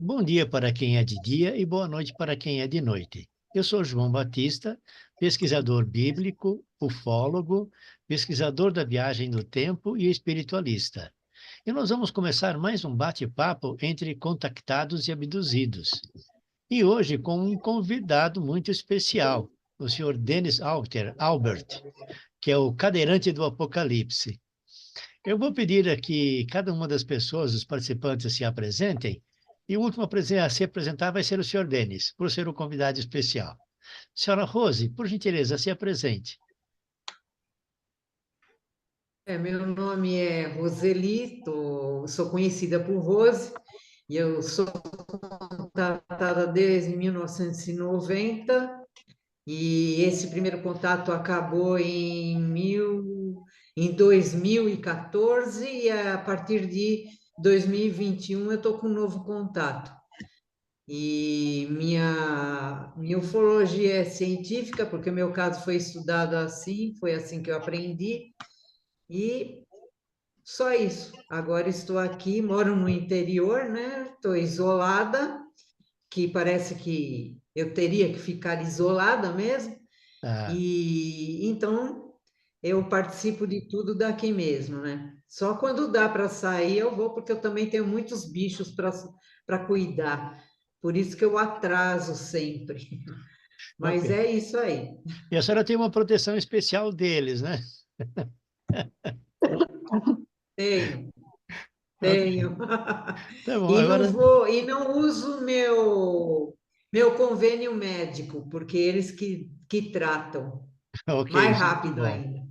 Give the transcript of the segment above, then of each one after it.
Bom dia para quem é de dia e boa noite para quem é de noite. Eu sou João Batista, pesquisador bíblico, ufólogo, pesquisador da viagem do tempo e espiritualista. E nós vamos começar mais um bate-papo entre contactados e abduzidos. E hoje com um convidado muito especial, o senhor Dennis Albert, que é o cadeirante do Apocalipse. Eu vou pedir aqui cada uma das pessoas, os participantes, se apresentem, e o último a se apresentar vai ser o senhor Denis, por ser o convidado especial. Senhora Rose, por gentileza, se apresente. Meu nome é Roseli, sou conhecida por Rose, e eu sou contatada desde 1990, e esse primeiro contato acabou em 2014, e a partir de 2021 eu estou com um novo contato. E minha ufologia é científica, porque o meu caso foi estudado assim, foi assim que eu aprendi, e só isso. Agora estou aqui, moro no interior, né? Estou isolada, que parece que eu teria que ficar isolada mesmo. Ah, E então eu participo de tudo daqui mesmo, né? Só quando dá para sair eu vou, porque eu também tenho muitos bichos para cuidar. Por isso que eu atraso sempre. ok. Mas é isso aí. E a senhora tem uma proteção especial deles, né? Tenho. Ok. Tenho. Tá bom, E não agora. vou, e não uso meu convênio médico, porque eles que tratam Ok, mais isso é muito rápido bom. ainda.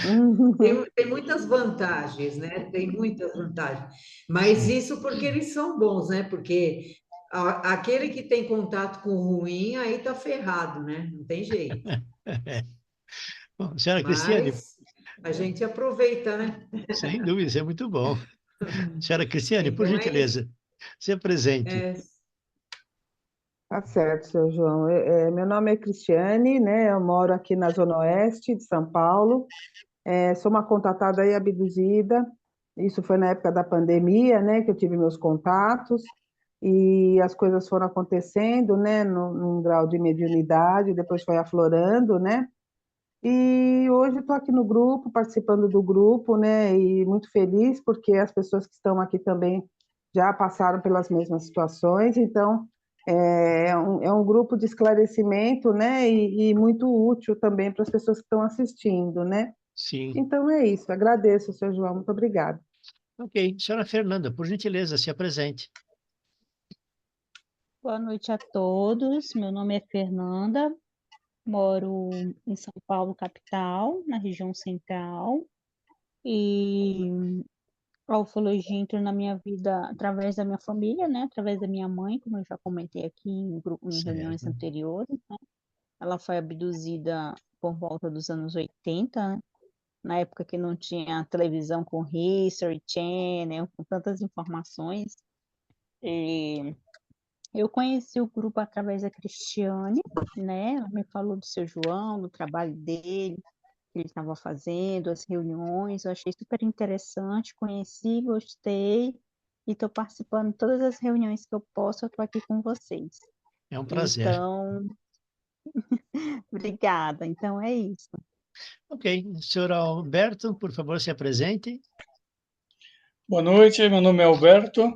Uhum. Tem muitas vantagens, né? Tem muitas vantagens. Mas Sim. isso porque eles são bons, né? Porque aquele que tem contato com o ruim, aí tá ferrado, né? Não tem jeito. Bom, senhora Cristiane, Mas a gente aproveita, né? sem dúvida, isso é muito bom. Senhora Cristiane, por Então é isso. gentileza, se apresente. É, Tá certo, seu João. Meu nome é Cristiane, né? Eu moro aqui na Zona Oeste de São Paulo. Sou uma contatada e abduzida. Isso foi na época da pandemia, né? Que eu tive meus contatos e as coisas foram acontecendo, né? Num grau de mediunidade, depois foi aflorando, né? E hoje estou aqui no grupo, participando do grupo, né? E muito feliz porque as pessoas que estão aqui também já passaram pelas mesmas situações, então é um grupo de esclarecimento, né? E muito útil também para as pessoas que estão assistindo, né? Sim. Então é isso, agradeço, seu João, muito obrigada. Ok. Senhora Fernanda, por gentileza, se apresente. Boa noite a todos. Meu nome é Fernanda, moro em São Paulo, capital, na região central, e a ufologia entrou na minha vida através da minha família, né? Através da minha mãe, como eu já comentei aqui em reuniões Certo. anteriores, né? Ela foi abduzida por volta dos anos 80, né? Na época que não tinha televisão com History Channel, com tantas informações. E eu conheci o grupo através da Cristiane, né? Ela me falou do seu João, do trabalho dele, que ele estava fazendo, as reuniões. Eu achei super interessante, conheci, gostei e estou participando de todas as reuniões que eu posso. Eu estou aqui com vocês. É um prazer. Então, obrigada. Então é isso. Ok. Senhor Alberto, por favor, se apresente. Boa noite, meu nome é Alberto.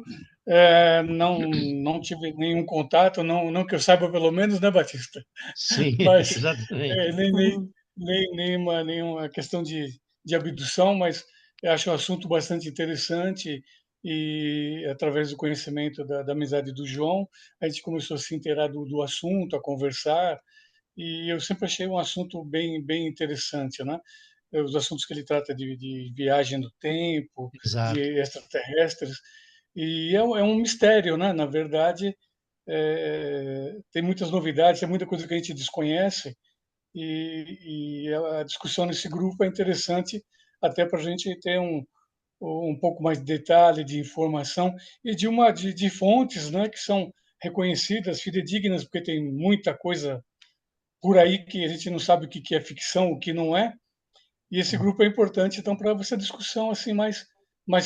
Não tive nenhum contato, não que eu saiba pelo menos, né, Batista? Sim, Mas exatamente. nenhuma questão de abdução, mas eu acho um assunto bastante interessante e através do conhecimento da amizade do João, a gente começou a se inteirar do assunto, a conversar, e eu sempre achei um assunto bem interessante, né? Os assuntos que ele trata de viagem no tempo, de Exato. extraterrestres, e é um mistério, né? Na verdade, tem muitas novidades, tem muita coisa que a gente desconhece, e a discussão nesse grupo é interessante até para a gente ter um pouco mais de detalhe, de informação e de fontes, né, que são reconhecidas, fidedignas, porque tem muita coisa por aí que a gente não sabe o que é ficção, o que não é. E esse grupo é importante, então, para essa discussão assim mais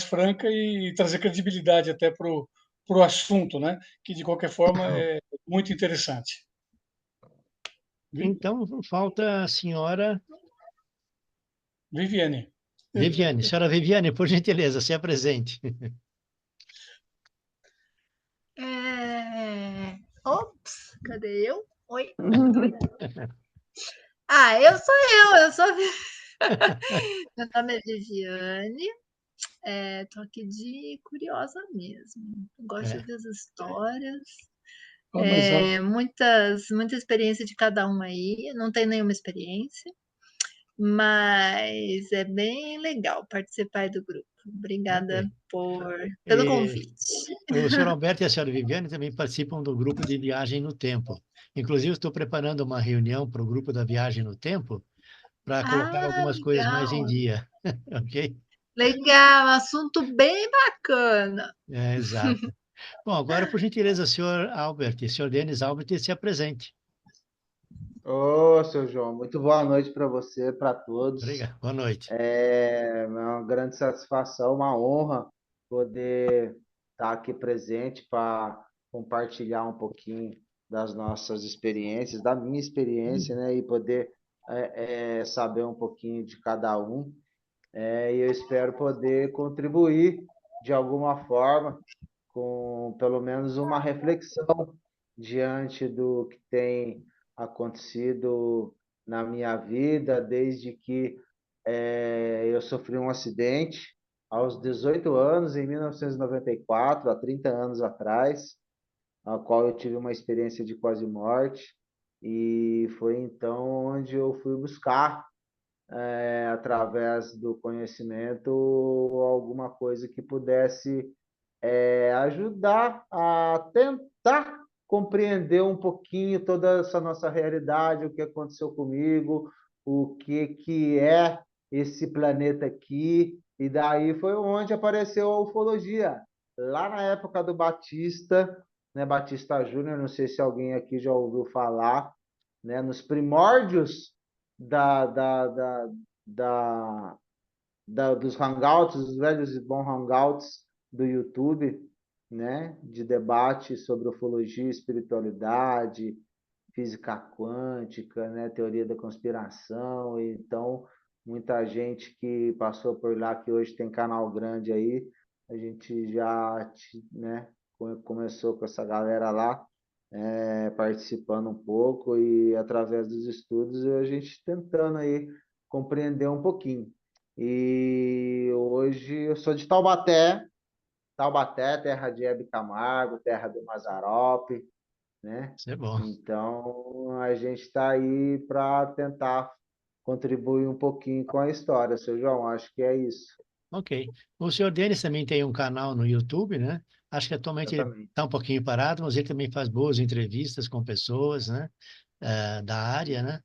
franca e trazer credibilidade até para o assunto, né? Que, de qualquer forma, é muito interessante. Então, falta a senhora Viviane. Viviane. Senhora Viviane, por gentileza, se apresente. Ops, cadê eu? Oi. Eu sou eu sou Meu nome é Viviane, tô aqui de curiosa mesmo. Gosto de É, ver as histórias, Mas, muita experiência de cada um aí, não tenho nenhuma experiência, mas é bem legal participar aí do grupo. Obrigada ok. pelo E convite. o senhor Alberto e a senhora Viviane também participam do grupo de viagem no tempo. Inclusive, estou preparando uma reunião para o grupo da viagem no tempo para colocar algumas coisas mais em Legal, dia. Ok? legal, assunto bem bacana. É, exato. Bom, agora, por gentileza, senhor Albert, senhor Denis Albert, se apresente. Ô, seu João, muito boa noite para você, para todos. Obrigado. Boa noite. É uma grande satisfação, uma honra poder estar aqui presente para compartilhar um pouquinho das nossas experiências, da minha experiência, né, e poder saber um pouquinho de cada um. E eu espero poder contribuir de alguma forma com pelo menos uma reflexão diante do que tem acontecido na minha vida, desde que eu sofri um acidente aos 18 anos, em 1994, há 30 anos atrás, a qual eu tive uma experiência de quase morte, e foi então onde eu fui buscar, através do conhecimento, alguma coisa que pudesse ajudar a tentar compreender um pouquinho toda essa nossa realidade, o que aconteceu comigo, o que é esse planeta aqui. E daí foi onde apareceu a ufologia, lá na época do Batista, né, Batista Júnior, não sei se alguém aqui já ouviu falar, né, nos primórdios da, da, da, da dos hangouts, dos velhos e bons hangouts do YouTube, né, de debate sobre ufologia, espiritualidade, física quântica, né, teoria da conspiração. Então, muita gente que passou por lá, que hoje tem canal grande aí, a gente já, né, começou com essa galera lá, participando um pouco e através dos estudos a gente tentando aí compreender um pouquinho. E hoje eu sou de Taubaté, terra de Hebe Camargo, terra do Mazzaropi, né? Isso é bom. Então a gente está aí para tentar contribuir um pouquinho com a história, seu João. Acho que é isso. Ok. O senhor Denis também tem um canal no YouTube, né? Acho que atualmente ele Exatamente. está um pouquinho parado, mas ele também faz boas entrevistas com pessoas, né? Da área, né?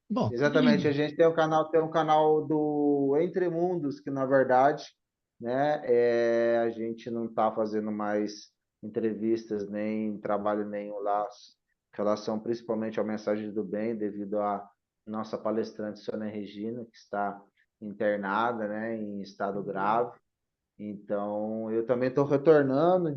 Bom, Exatamente, a gente tem um canal do Entre Mundos, que na verdade, né, a gente não está fazendo mais entrevistas nem trabalho nenhum lá, em relação principalmente à mensagem do bem, devido à nossa palestrante Sônia Regina, que está internada, né, em estado grave. Então, eu também estou retornando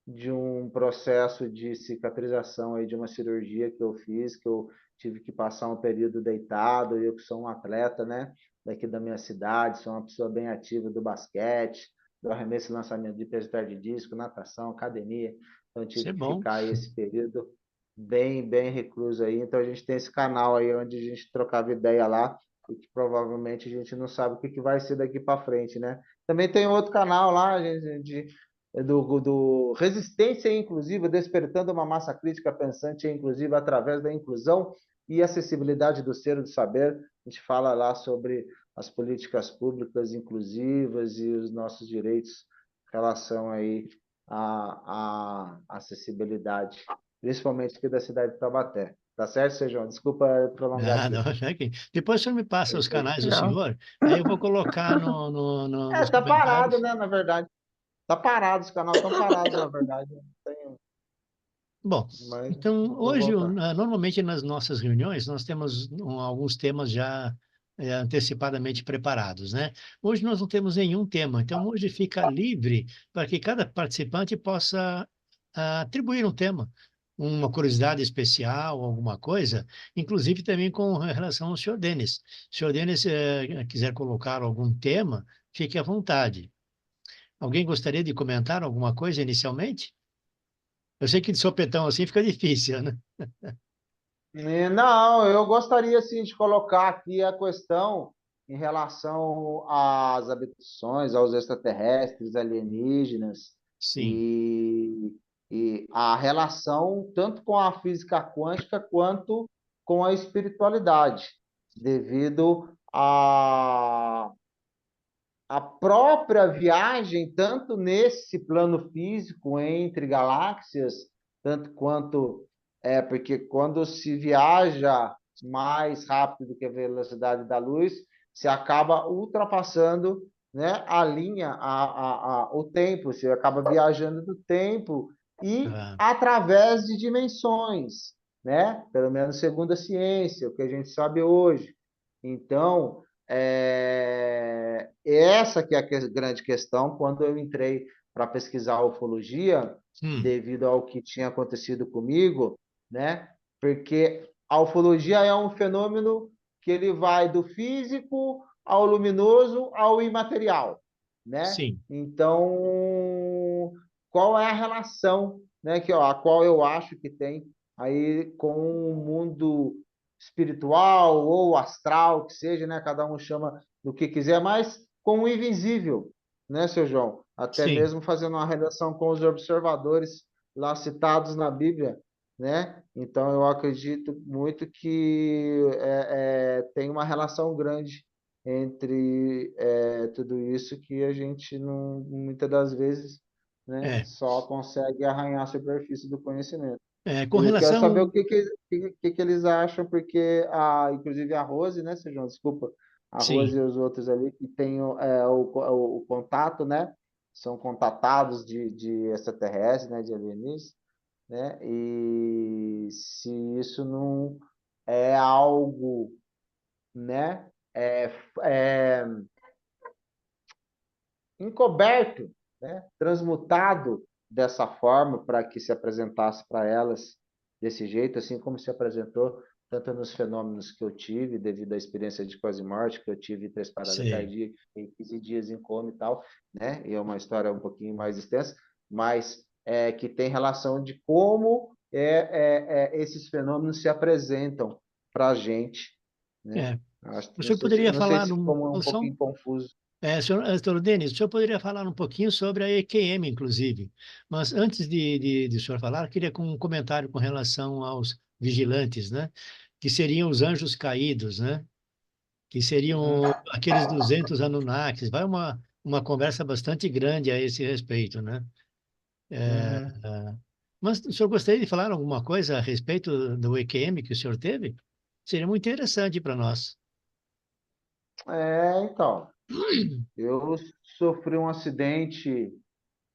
de um processo de cicatrização aí de uma cirurgia que eu fiz, que eu tive que passar um período deitado. Eu que sou um atleta, né, daqui da minha cidade, sou uma pessoa bem ativa do basquete, do arremesso e lançamento de peso de disco, natação, academia. Então, eu isso é tive que bom. ficar aí esse período bem recluso aí. Então, a gente tem esse canal aí onde a gente trocava ideia lá e que provavelmente a gente não sabe o que vai ser daqui para frente, né? Também tem outro canal lá, gente, do Resistência Inclusiva, despertando uma massa crítica pensante inclusiva através da inclusão e acessibilidade do ser e do saber. A gente fala lá sobre as políticas públicas inclusivas e os nossos direitos em relação aí à acessibilidade, principalmente aqui da cidade de Taubaté. Tá certo, Sejão? Desculpa prolongar Ah, aqui. não, ok. Depois o senhor me passa É os isso aí. canais do Não. senhor, aí eu vou colocar nos Tá parado, comentários. né, na verdade. Tá parado, os canais estão parados, na verdade. Bom, Mas então vou hoje, voltar. normalmente nas nossas reuniões, nós temos alguns temas já antecipadamente preparados, né? Hoje nós não temos nenhum tema, então hoje fica livre para que cada participante possa atribuir um tema, uma curiosidade especial, alguma coisa, inclusive também com relação ao senhor Denis. Se o senhor Denis quiser colocar algum tema, fique à vontade. Alguém gostaria de comentar alguma coisa inicialmente? Eu sei que de sopetão assim fica difícil, né? Não, eu gostaria sim de colocar aqui a questão em relação às abduções, aos extraterrestres, alienígenas Sim, e, e a relação tanto com a física quântica quanto com a espiritualidade, devido a própria viagem, tanto nesse plano físico entre galáxias, tanto quanto porque quando se viaja mais rápido que a velocidade da luz, se acaba ultrapassando, né, a linha, o tempo, você acaba viajando do tempo e ah, através de dimensões, né? Pelo menos segundo a ciência, o que a gente sabe hoje. Então, essa que é a grande questão quando eu entrei para pesquisar a ufologia, hum, devido ao que tinha acontecido comigo, né? Porque a ufologia é um fenômeno que ele vai do físico ao luminoso ao imaterial, né? sim, Então, qual é a relação, né, a qual eu acho que tem aí com o mundo espiritual ou astral, que seja, né? Cada um chama do que quiser, mas com o invisível, né, seu João? Até sim. mesmo fazendo uma relação com os observadores lá citados na Bíblia, né? Então eu acredito muito que tem uma relação grande entre tudo isso que a gente não, muitas das vezes, né, É, só consegue arranhar a superfície do conhecimento. com E eu quero saber relação, que eles acham, porque inclusive a Rose, né, Sr. João, desculpa, a Rose sim, e os outros ali que têm o contato, né, são contatados de extraterrestres, né, de alienígenas, né, e se isso não é algo, né, é encoberto, né, transmutado dessa forma para que se apresentasse para elas desse jeito, assim como se apresentou tanto nos fenômenos que eu tive, devido à experiência de quase morte, que eu tive 3 paradas sim, cardíacas, fiquei 15 dias em coma e tal, né? E é uma história um pouquinho mais extensa, mas que tem relação de como esses fenômenos se apresentam para a gente, né? é. Acho, O senhor poderia não sei falar se ficou um só pouquinho confuso. senhor Denis, o senhor poderia falar um pouquinho sobre a EQM, inclusive. Mas antes de o senhor falar, eu queria um comentário com relação aos vigilantes, né? Que seriam os anjos caídos, né? Que Uhum. seriam aqueles 200 Anunnakis. Vai uma conversa bastante grande a esse respeito, né? Uhum. Mas o senhor gostaria de falar alguma coisa a respeito do EQM que o senhor teve? Seria muito interessante para nós. Então, eu sofri um acidente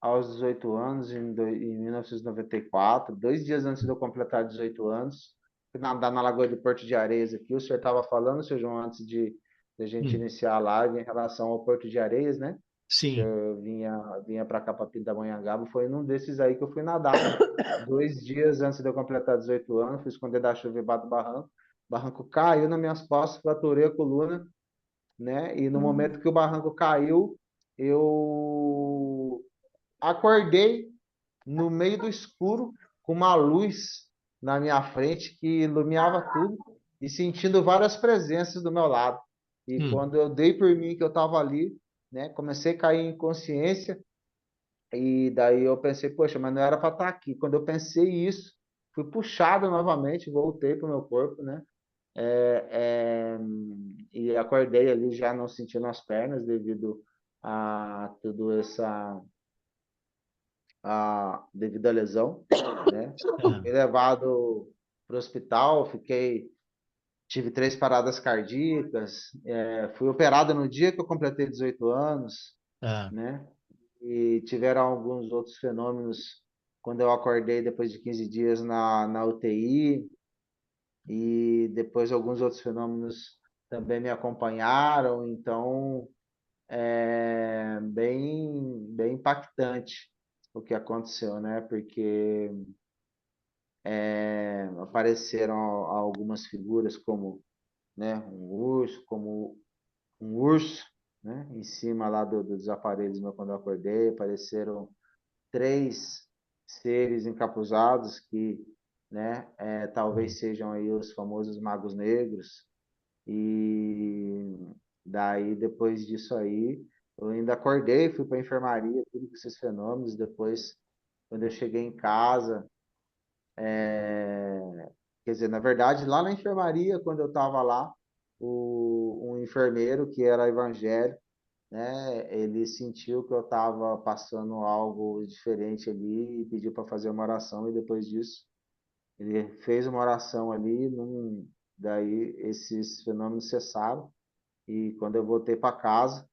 aos 18 anos, em 1994, 2 dias antes de eu completar 18 anos. Fui nadar na Lagoa de Porto de Areias aqui. O senhor estava falando, seu João, antes de a gente Hum, iniciar a live em relação ao Porto de Areias, né? O sim. senhor vinha para cá, para Pindamonhangaba. Foi num desses aí que eu fui nadar. 2 dias antes de eu completar 18 anos, fui esconder da chuva embaixo do barranco. O barranco caiu nas minhas costas, fraturei a coluna, né? E no momento que o barranco caiu, eu acordei no meio do escuro com uma luz na minha frente que iluminava tudo e sentindo várias presenças do meu lado. E Hum, quando eu dei por mim que eu estava ali, né? Comecei a cair em consciência e daí eu pensei, poxa, mas não era para estar aqui. Quando eu pensei isso, fui puxado novamente, voltei para o meu corpo, né? É, é, e acordei ali já não sentindo as pernas devido a tudo devido à lesão, né? ah, Fui levado para o hospital, tive 3 paradas cardíacas, fui operado no dia que eu completei 18 anos, ah, né? E tiveram alguns outros fenômenos quando eu acordei depois de 15 dias na UTI, e depois alguns outros fenômenos também me acompanharam, então é bem impactante o que aconteceu, né? Porque apareceram algumas figuras como, né, um urso, né, em cima lá dos aparelhos meu quando eu acordei, apareceram três seres encapuzados que, né, talvez sejam aí os famosos magos negros. E daí, depois disso aí, eu ainda acordei, fui para a enfermaria, tudo com esses fenômenos. Depois, quando eu cheguei em casa, quer dizer, na verdade, lá na enfermaria, quando eu estava lá, um enfermeiro que era evangélico, né, ele sentiu que eu estava passando algo diferente ali e pediu para fazer uma oração. E depois disso, ele fez uma oração ali, daí esses fenômenos cessaram. E quando eu voltei para casa,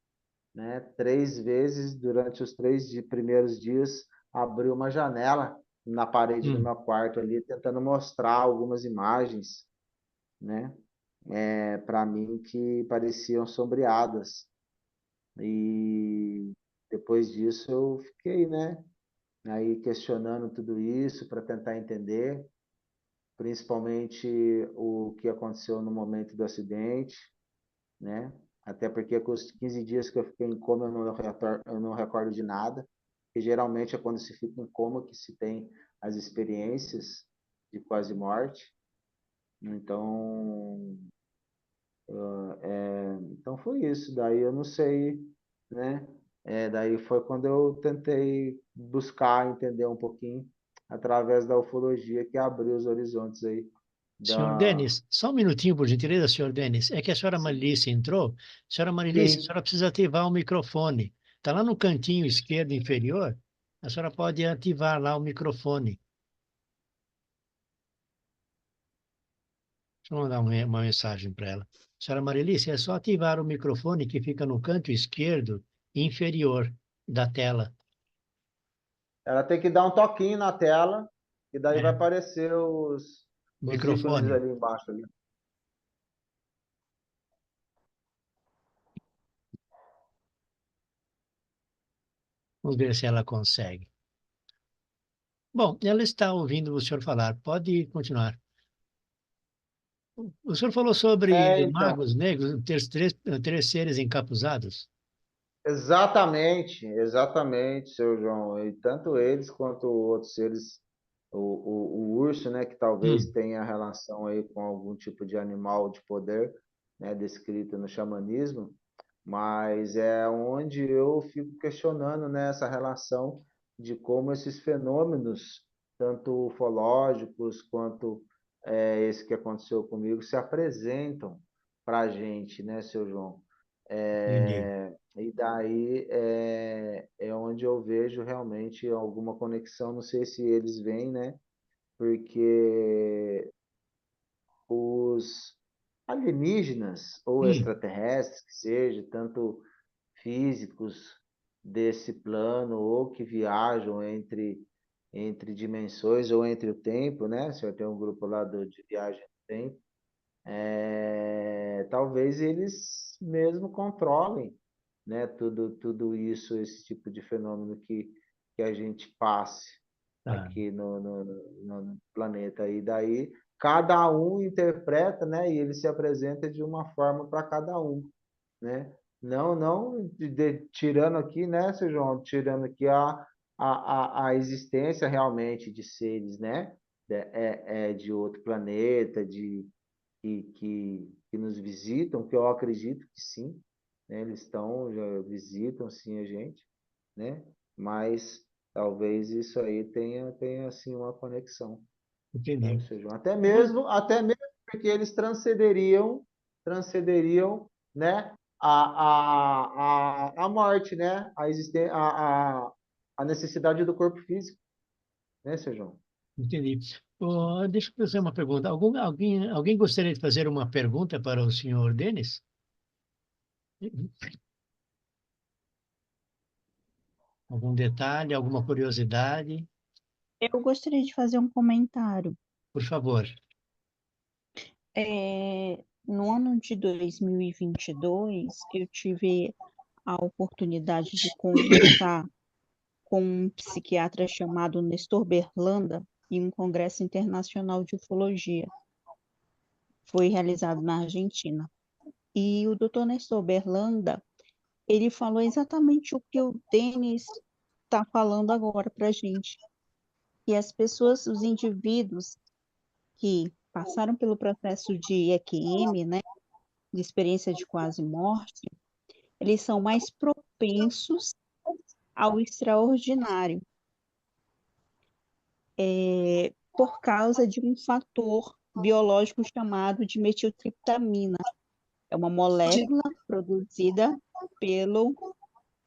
né, 3 vezes durante os primeiros dias, abriu uma janela na parede do Hum. meu quarto ali, tentando mostrar algumas imagens, né, para mim que pareciam sombreadas. E depois disso eu fiquei, né, aí questionando tudo isso para tentar entender, principalmente o que aconteceu no momento do acidente, né? Até porque com os 15 dias que eu fiquei em coma, eu não recordo de nada. E geralmente é quando se fica em coma que se tem as experiências de quase morte. Então, então foi isso. Daí eu não sei, né? Daí foi quando eu tentei buscar entender um pouquinho através da ufologia que abriu os horizontes aí Senhor da. Denis, só um minutinho, por gentileza, senhor Denis. É que a senhora Marilice entrou. Senhora Marilice, a Sim. senhora precisa ativar o microfone. Está lá no cantinho esquerdo inferior. A senhora pode ativar lá o microfone. Deixa eu mandar uma mensagem para ela. Senhora Marilice, é só ativar o microfone que fica no canto esquerdo inferior da tela. Ela tem que dar um toquinho na tela e daí vai É, aparecer os ícones microfone. ali embaixo. Ali. Vamos ver se ela consegue. Bom, ela está ouvindo o senhor falar. Pode continuar. O senhor falou sobre Então, magos negros, ter três seres encapuzados. exatamente, seu João. E tanto eles quanto outros seres, o urso, né, que talvez Hum, tenha relação aí com algum tipo de animal de poder, né, descrito no xamanismo, mas é onde eu fico questionando, né, essa relação de como esses fenômenos, tanto ufológicos quanto esse que aconteceu comigo, se apresentam para a gente, né, seu João? entendi. E daí é onde eu vejo realmente alguma conexão, não sei se eles vêm, né? Porque os alienígenas ou Hum, extraterrestres, que seja, tanto físicos desse plano ou que viajam entre dimensões ou entre o tempo, né? O senhor tem um grupo lá de viagem no tempo. Talvez eles mesmo controlem, né? Tudo isso, esse tipo de fenômeno que a gente passe tá. aqui no planeta. E daí cada um interpreta, né? E ele se apresenta de uma forma para cada um, né? Não tirando aqui, né, seu João, tirando aqui a existência realmente de seres, né? De outro planeta, que nos visitam, que eu acredito que sim, né? Eles já visitam sim a gente, né? Mas talvez isso aí tenha assim uma conexão, Entendi. sabe, seu João? Até mesmo porque eles transcenderiam, né? A morte, né? A necessidade do corpo físico, né, seu João? Entendi. Deixa eu fazer uma pergunta. Alguém gostaria de fazer uma pergunta para o senhor Denis? Algum detalhe, alguma curiosidade? Eu gostaria de fazer um comentário. Por favor. no ano de 2022, eu tive a oportunidade de conversar com um psiquiatra chamado Nestor Berlanda em um congresso internacional de ufologia. Foi realizado na Argentina. E o Dr. Nestor Berlanda, ele falou exatamente o que o Denis está falando agora para a gente. Que as pessoas, os indivíduos que passaram pelo processo de EQM, né, de experiência de quase morte, eles são mais propensos ao extraordinário, por causa de um fator biológico chamado de metiltriptamina. É uma molécula produzida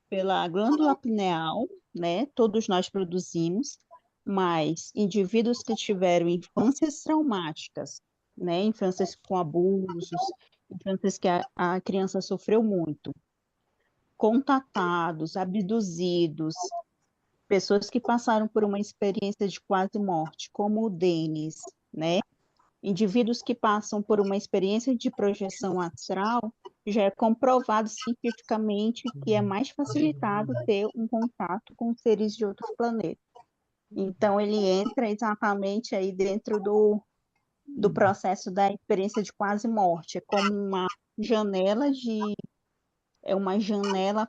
pela glândula pineal, né? Todos nós produzimos, mas indivíduos que tiveram infâncias traumáticas, né? Infâncias com abusos, infâncias que a criança sofreu muito, contatados, abduzidos, pessoas que passaram por uma experiência de quase morte, como o Denis, né? Indivíduos que passam por uma experiência de projeção astral, já é comprovado cientificamente que é mais facilitado ter um contato com seres de outros planetas. Então, ele entra exatamente aí dentro do processo da experiência de quase morte. É como uma janela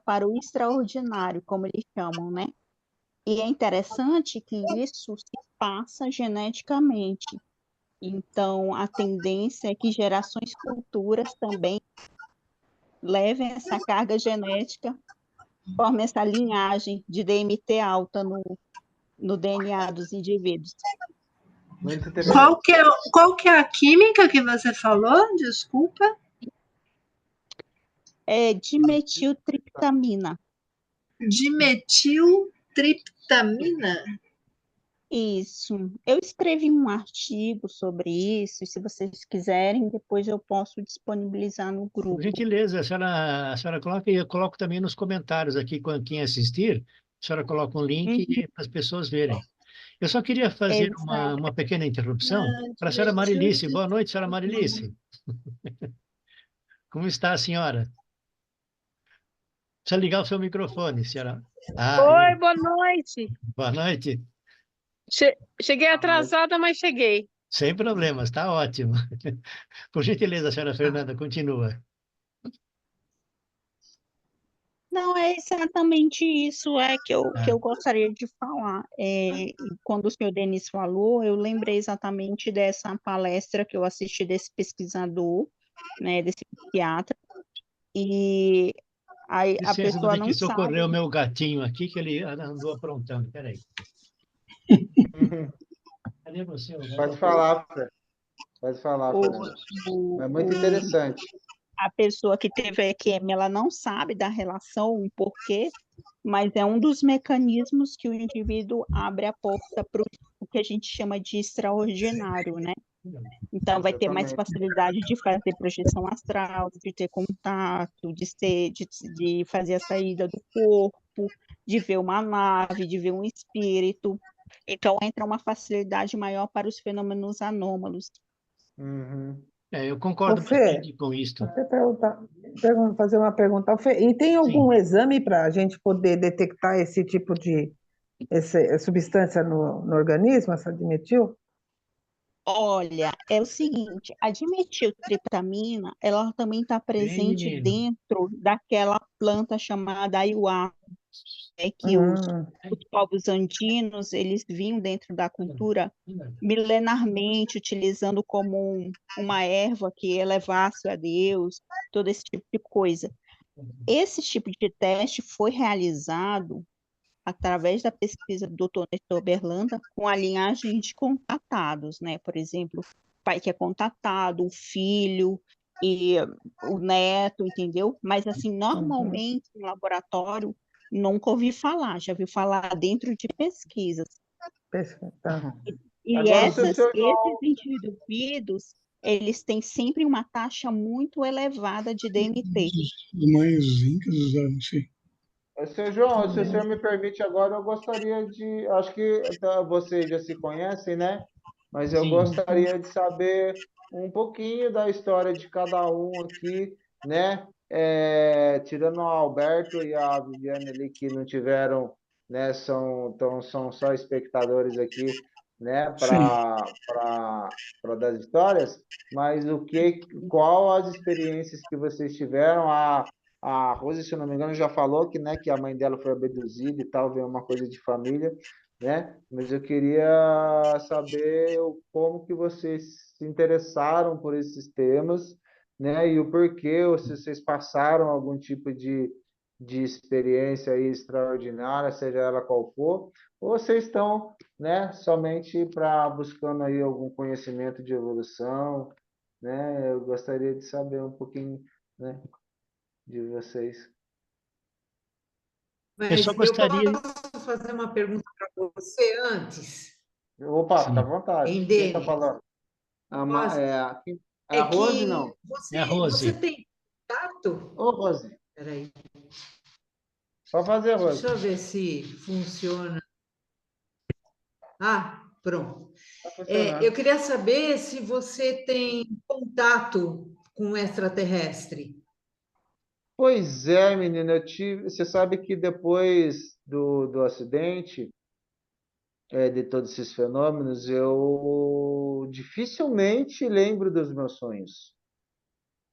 para o extraordinário, como eles chamam, né? E é interessante que isso se passa geneticamente. Então, a tendência é que gerações futuras também levem essa carga genética, formem essa linhagem de DMT alta no DNA dos indivíduos. Muito interessante. Qual que é a química que você falou? Desculpa. É dimetiltriptamina. Dimetiltriptamina? Isso. Eu escrevi um artigo sobre isso, e se vocês quiserem, depois eu posso disponibilizar no Por grupo. gentileza, a senhora coloca e eu coloco também nos comentários aqui, quem assistir, a senhora coloca um link para as pessoas verem. Eu só queria fazer Exato. uma pequena interrupção para a senhora Marilice. Boa noite, senhora Marilice. Como está a senhora? Precisa ligar o seu microfone, senhora. Oi, boa noite. Boa noite. Cheguei atrasada, mas cheguei. Sem problemas, está ótimo. Por gentileza, senhora Fernanda, continua. Não, é exatamente isso que eu gostaria de falar. Quando o senhor Denis falou, eu lembrei exatamente dessa palestra que eu assisti desse pesquisador, né, desse psiquiatra, e aí a Licença, vou pessoa ter não que sabe. socorrer o meu gatinho aqui, que ele andou aprontando. Peraí. Cadê você? Pode falar, Fê. Pode falar, Fernanda. É muito interessante. A pessoa que teve EQM, ela não sabe da relação, o porquê, mas é um dos mecanismos que o indivíduo abre a porta para o que a gente chama de extraordinário, né? Então, vai ter mais facilidade de fazer projeção astral, de ter contato, de fazer a saída do corpo, de ver uma nave, de ver um espírito. Então, entra uma facilidade maior para os fenômenos anômalos. Uhum. Eu concordo bastante com isso. Fazer uma pergunta. Fê, e tem algum exame para a gente poder detectar esse tipo de substância no organismo, essa dimetil? Olha, é o seguinte, a dimetiltriptamina, ela também está presente dentro daquela planta chamada ayahuasca, que os povos andinos, eles vinham dentro da cultura milenarmente, utilizando como uma erva que elevasse a Deus, todo esse tipo de coisa. Esse tipo de teste foi realizado através da pesquisa do Dr. Nestor Berlanda, com a linhagem de contatados, né? Por exemplo, o pai que é contatado, o filho e o neto, entendeu? Mas, assim, normalmente, no laboratório, nunca ouvi falar, já ouvi falar dentro de pesquisas. E Agora, esses indivíduos, eles têm sempre uma taxa muito elevada de DMT. Os mães incas usavam, sim. Seu João, se o senhor me permite agora, eu gostaria de... Acho que vocês já se conhecem, né? Mas eu gostaria de saber um pouquinho da história de cada um aqui, né? Tirando o Alberto e a Viviane ali que não tiveram, né? São só espectadores aqui, né? Sim. Para das histórias, mas qual as experiências que vocês tiveram? A Rose, se eu não me engano, já falou que, né, que a mãe dela foi abduzida e tal, veio uma coisa de família, né? Mas eu queria saber como que vocês se interessaram por esses temas, né? E o porquê, ou se vocês passaram algum tipo de experiência aí extraordinária, seja ela qual for, ou vocês estão, né, somente buscando aí algum conhecimento de evolução, né? Eu gostaria de saber um pouquinho, né, de vocês. Eu só Mas eu gostaria. posso fazer uma pergunta para você antes, Opa, fica à Sim, vontade. em Quem está Denis? falando? Posso? A É Rose, que não? é a você Rose. tem contato? Ô, Rose, Peraí, pode fazer, deixa Rose. eu ver se funciona. Ah, pronto. Está funcionando. Eu queria saber se você tem contato com o extraterrestre. Pois é, menina, você sabe que depois do acidente, de todos esses fenômenos, eu dificilmente lembro dos meus sonhos.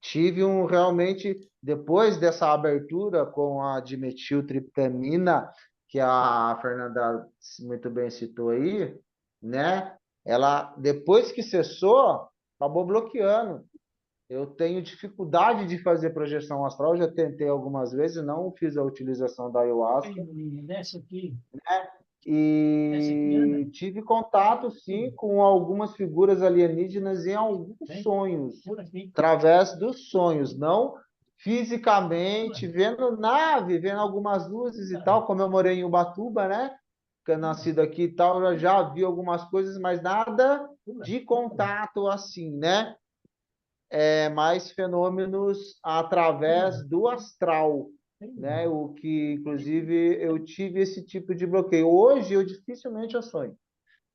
Tive realmente, depois dessa abertura com a dimetiltriptamina, que a Fernanda muito bem citou aí, né? Ela, depois que cessou, acabou bloqueando. Eu tenho dificuldade de fazer projeção astral, já tentei algumas vezes, não fiz a utilização da ayahuasca, Desce aqui. Desce aqui, anda. e tive contato, sim, com algumas figuras alienígenas em alguns sonhos, Por aqui. através dos sonhos, não fisicamente, vendo nave, vendo algumas luzes e tal, como eu morei em Ubatuba, né? Que é nascido aqui e tal, eu já vi algumas coisas, mas nada de contato assim, né? Mais fenômenos através do astral, né? O que, inclusive, eu tive esse tipo de bloqueio. Hoje, eu dificilmente eu sonho.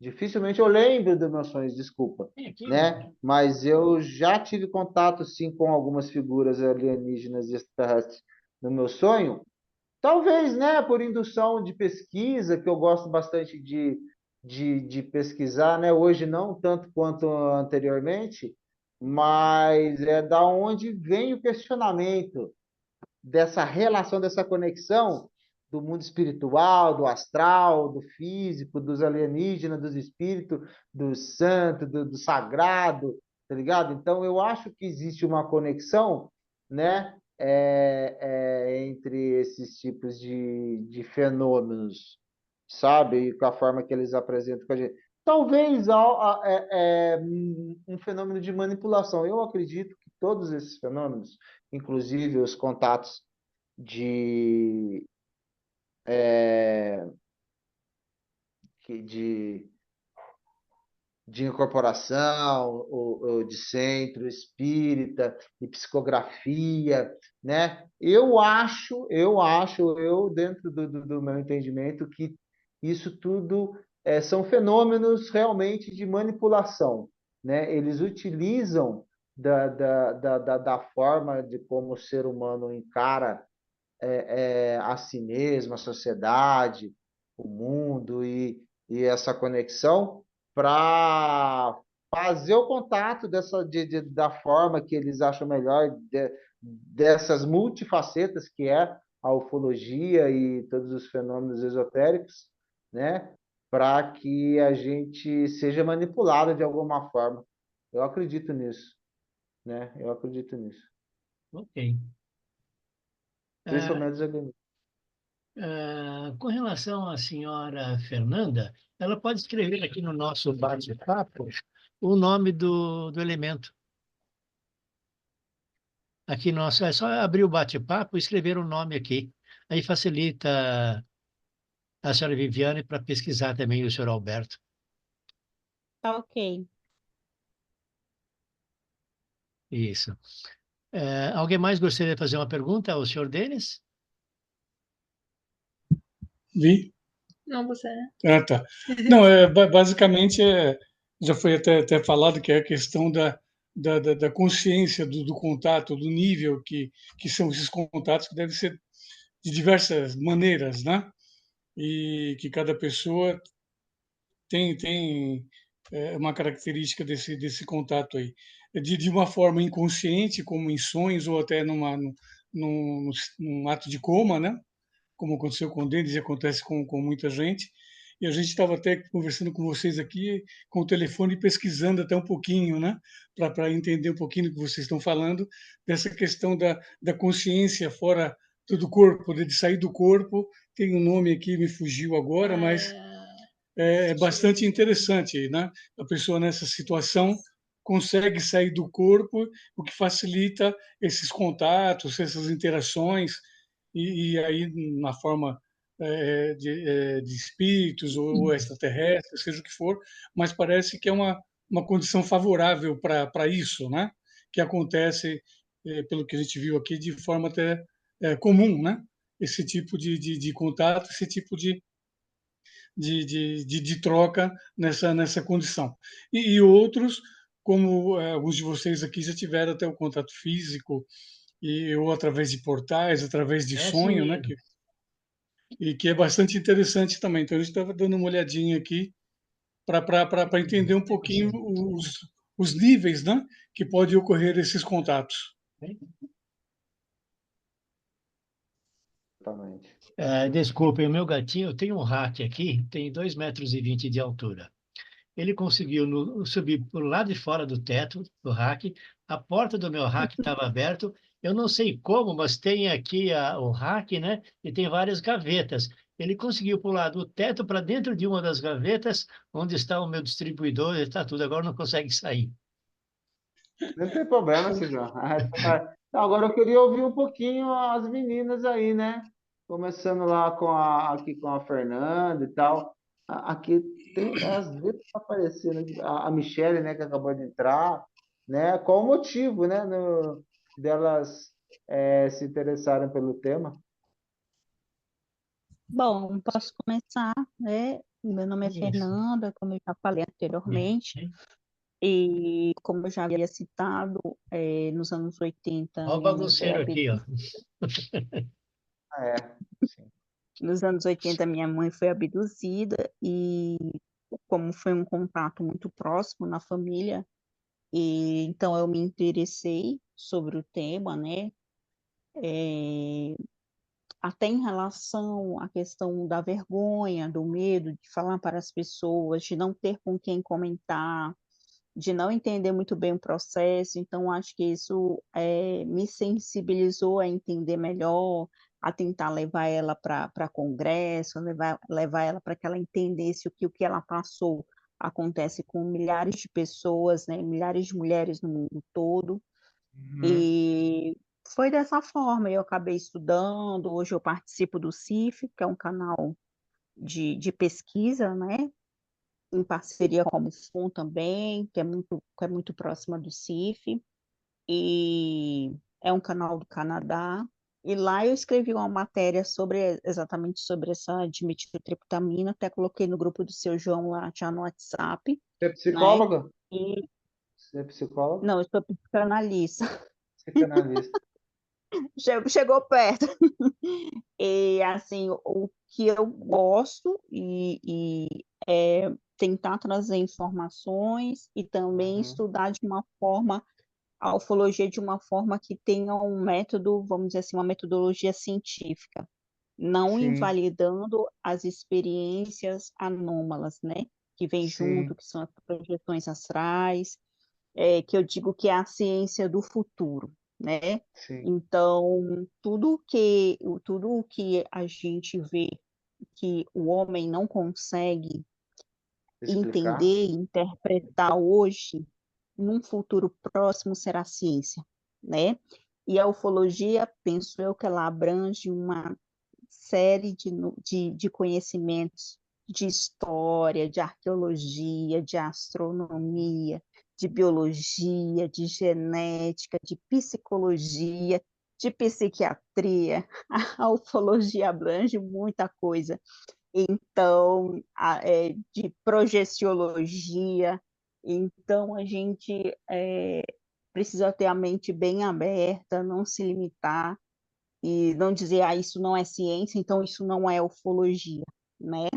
Dificilmente eu lembro dos meus sonhos, desculpa, Vem aqui, né? Mas eu já tive contato, sim, com algumas figuras alienígenas e extraterrestres no meu sonho. Talvez, né, por indução de pesquisa, que eu gosto bastante de pesquisar, né? Hoje não tanto quanto anteriormente, mas é da onde vem o questionamento dessa relação, dessa conexão do mundo espiritual, do astral, do físico, dos alienígenas, dos espíritos, do santo, do sagrado, tá ligado? Então, eu acho que existe uma conexão, né, entre esses tipos de fenômenos, sabe? E com a forma que eles apresentam com a gente. Talvez um fenômeno de manipulação. Eu acredito que todos esses fenômenos, inclusive os contatos de, de, de incorporação, ou de centro espírita e psicografia, né? Eu dentro do meu entendimento, que isso tudo são fenômenos realmente de manipulação, né? Eles utilizam da forma de como o ser humano encara a si mesmo, a sociedade, o mundo e essa conexão para fazer o contato da forma que eles acham melhor, dessas multifacetas que é a ufologia e todos os fenômenos esotéricos, né? Para que a gente seja manipulado de alguma forma. Eu acredito nisso, né? Eu acredito nisso. Ok. Ah, Principalmente os. com relação à senhora Fernanda, ela pode escrever aqui no nosso bate-papo o nome do elemento. Aqui nosso, é só abrir o bate-papo e escrever o nome aqui. Aí facilita a senhora Viviane para pesquisar também o senhor Alberto. Tá ok. Isso. Alguém mais gostaria de fazer uma pergunta ao senhor Denis? Vi? Não, você. Ah, tá. Não, basicamente, já foi até falado que é a questão da consciência do contato, do nível que são esses contatos, que devem ser de diversas maneiras, né? E que cada pessoa tem uma característica desse contato aí. De uma forma inconsciente, como em sonhos, ou até num ato de coma, né? Como aconteceu com o Denis e acontece com muita gente. E a gente estava até conversando com vocês aqui, com o telefone, pesquisando até um pouquinho, né? Para entender um pouquinho do que vocês estão falando, dessa questão da consciência fora do corpo, de sair do corpo. Tem um nome aqui, me fugiu agora, mas é bastante interessante, né? A pessoa nessa situação consegue sair do corpo, o que facilita esses contatos, essas interações, e aí na forma de espíritos ou extraterrestres, seja o que for, mas parece que é uma condição favorável para isso, né? Que acontece, pelo que a gente viu aqui, de forma até comum, né? Esse tipo de contato, esse tipo de troca nessa condição. E outros, como alguns de vocês aqui já tiveram até o contato físico, ou através de portais, através de sonho, né? Sim. E que é bastante interessante também. Então, a gente estava dando uma olhadinha aqui para entender um pouquinho os níveis, né? Que pode ocorrer esses contatos. Exatamente. Desculpem, o meu gatinho tem um rack aqui, tem 2,20 m de altura. Ele conseguiu subir por lá de fora do teto do rack, a porta do meu rack estava aberta, eu não sei como, mas tem aqui o rack, né? E tem várias gavetas. Ele conseguiu pular do teto para dentro de uma das gavetas, onde está o meu distribuidor, está tudo, agora não consegue sair. Não tem problema, Silvio. Então, agora eu queria ouvir um pouquinho as meninas aí, né? Começando lá aqui com a Fernanda e tal. Aqui tem às vezes tá aparecendo a Michelle, né, que acabou de entrar, né? Qual o motivo, né, delas se interessarem pelo tema? Bom, posso começar, né? Meu nome é Isso. Fernanda, como eu já falei anteriormente, e como eu já havia citado, nos anos 80, Olha o minha mãe foi bagunceiro aqui, ó. É, sim. Nos anos 80, minha mãe foi abduzida e como foi um contato muito próximo na família, e então eu me interessei sobre o tema, né? É, até em relação à questão da vergonha, do medo de falar para as pessoas, de não ter com quem comentar, de não entender muito bem o processo. Então, acho que isso me sensibilizou a entender melhor, a tentar levar ela para congresso, levar ela para que ela entendesse o que ela passou acontece com milhares de pessoas, né, milhares de mulheres no mundo todo. Uhum. E foi dessa forma, eu acabei estudando, hoje eu participo do CIF, que é um canal de pesquisa, né, em parceria com a MUFON também, que é muito próxima do CIF, e é um canal do Canadá. E lá eu escrevi uma matéria exatamente sobre essa dimetiltriptamina, até coloquei no grupo do seu João lá já no WhatsApp, Você é né? psicóloga? E Você é psicóloga? não, eu sou psicanalista. Psicanalista. Chegou perto. E assim, o que eu gosto é tentar trazer informações e também Uhum. estudar de uma forma, a ufologia de uma forma que tenha um método, vamos dizer assim, uma metodologia científica, não Sim, invalidando as experiências anômalas, né? Que vem junto, sim, que são as projeções astrais, que eu digo que é a ciência do futuro, né? sim. Então, tudo o que a gente vê que o homem não consegue Explicar? entender e interpretar hoje, num futuro próximo será ciência, né? E a ufologia, penso eu, que ela abrange uma série de conhecimentos de história, de arqueologia, de astronomia, de biologia, de genética, de psicologia, de psiquiatria. A ufologia abrange muita coisa. Então, de projeciologia. Então, a gente precisa ter a mente bem aberta, não se limitar e não dizer, isso não é ciência, então isso não é ufologia, né?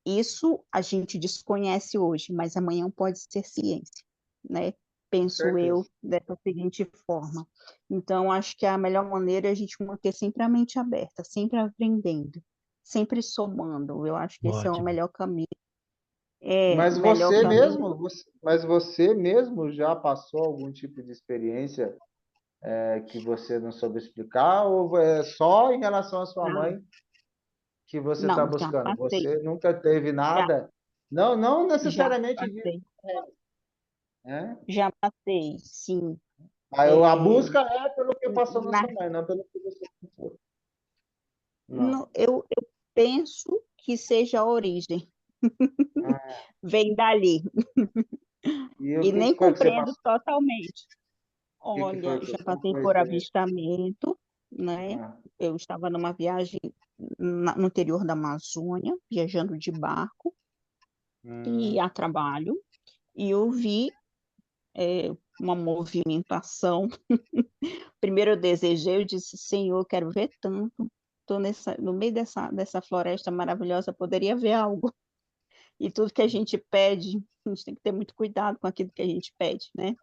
Isso a gente desconhece hoje, mas amanhã pode ser ciência, né? Com Penso eu certeza. dessa seguinte forma. Então, acho que a melhor maneira é a gente manter sempre a mente aberta, sempre aprendendo, sempre somando. Eu acho que esse é o Ótimo. melhor caminho. Mas O melhor você caminho. mesmo, mas você mesmo já passou algum tipo de experiência que você não soube explicar, ou é só em relação à sua Ah, mãe que você está não, já buscando? passei, Você nunca teve já, nada? Não, não já necessariamente disso, passei, né? já passei, sim. Aí a É, busca é pelo que passou na na, sua mãe, não pelo que você passou. Não. no, eu penso que seja a origem, Ah, vem dali. e o E que nem que foi que você compreendo passou? totalmente. O que que foi Olha, que já como passei foi por esse... avistamento, né? Ah, Eu estava numa viagem no interior da Amazônia, viajando de barco e hum, a trabalho, e eu vi uma movimentação. Primeiro eu desejei, eu disse, Senhor, eu quero ver tanto. Estou no meio dessa floresta maravilhosa, poderia ver algo. E tudo que a gente pede, a gente tem que ter muito cuidado com aquilo que a gente pede, né?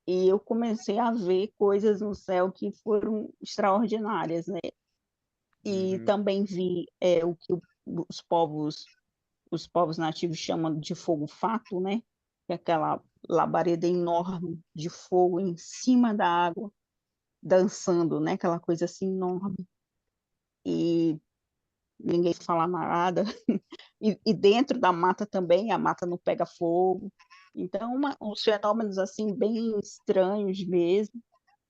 E eu comecei a ver coisas no céu que foram extraordinárias, né? E uhum, também vi o que os povos nativos chamam de fogo-fato, né? Que é aquela labareda enorme de fogo em cima da água, dançando, né? Aquela coisa assim enorme. E ninguém fala nada. E dentro da mata também, a mata não pega fogo. Então, uns fenômenos assim bem estranhos mesmo.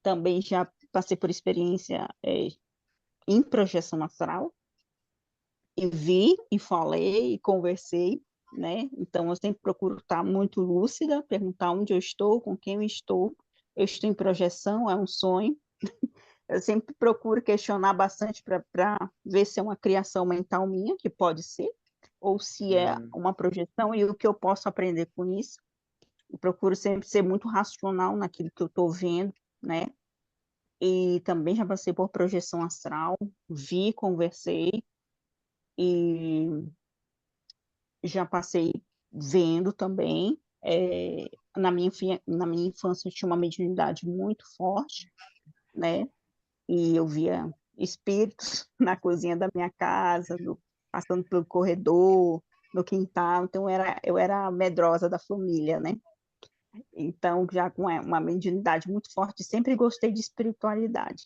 Também já passei por experiência em projeção astral, e vi, e falei, e conversei, né? Então, eu sempre procuro estar muito lúcida, perguntar onde eu estou, com quem eu estou em projeção, é um sonho. Eu sempre procuro questionar bastante para ver se é uma criação mental minha, que pode ser, ou se é uhum. uma projeção e o que eu posso aprender com isso. Eu procuro sempre ser muito racional naquilo que eu estou vendo, né? E também já passei por projeção astral, vi, conversei, e já passei vendo também. Na minha infância eu tinha uma mediunidade muito forte, né? E eu via espíritos na cozinha da minha casa, passando pelo corredor, no quintal. Então eu era a medrosa da família, né? Então, já com uma mediunidade muito forte, sempre gostei de espiritualidade,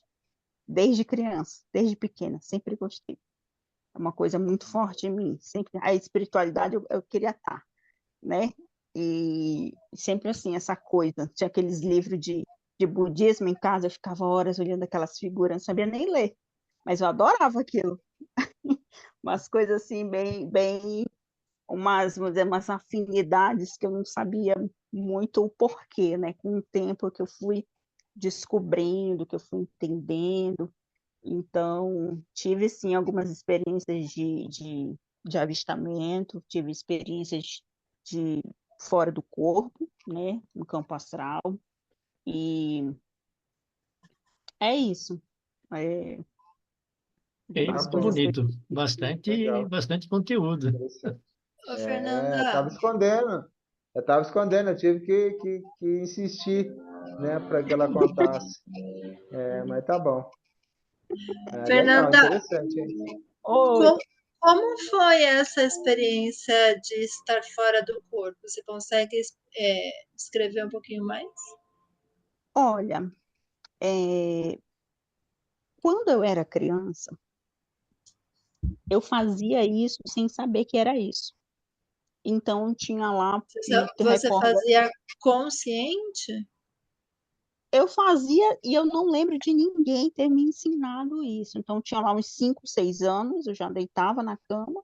desde criança, desde pequena, sempre gostei. É uma coisa muito forte em mim. Sempre a espiritualidade eu queria estar, né? E sempre assim, essa coisa. Tinha aqueles livros de budismo em casa, eu ficava horas olhando aquelas figuras, não sabia nem ler, mas eu adorava aquilo. Umas coisas assim, bem, vamos dizer, umas afinidades que eu não sabia muito o porquê, né? Com o tempo que eu fui descobrindo, que eu fui entendendo. Então, tive sim algumas experiências de avistamento, tive experiências de fora do corpo, né, no campo astral, e é isso. É, Ok, Tá as muito bom, coisas que eu bonito. tive. legal, Bastante conteúdo. interessante. Ô, Eu Fernanda, estava escondendo. Eu estava escondendo, eu tive que insistir, né, para que ela contasse. Mas tá bom. Legal, Fernanda, interessante, hein? Oi, como, como foi essa experiência de estar fora do corpo? Você consegue descrever um pouquinho mais? olha, é, quando eu era criança, eu fazia isso sem saber que era isso. Então, tinha lá, me Você recordo. fazia consciente? Eu fazia e eu não lembro de ninguém ter me ensinado isso. Então, tinha lá uns 5, 6 anos, eu já deitava na cama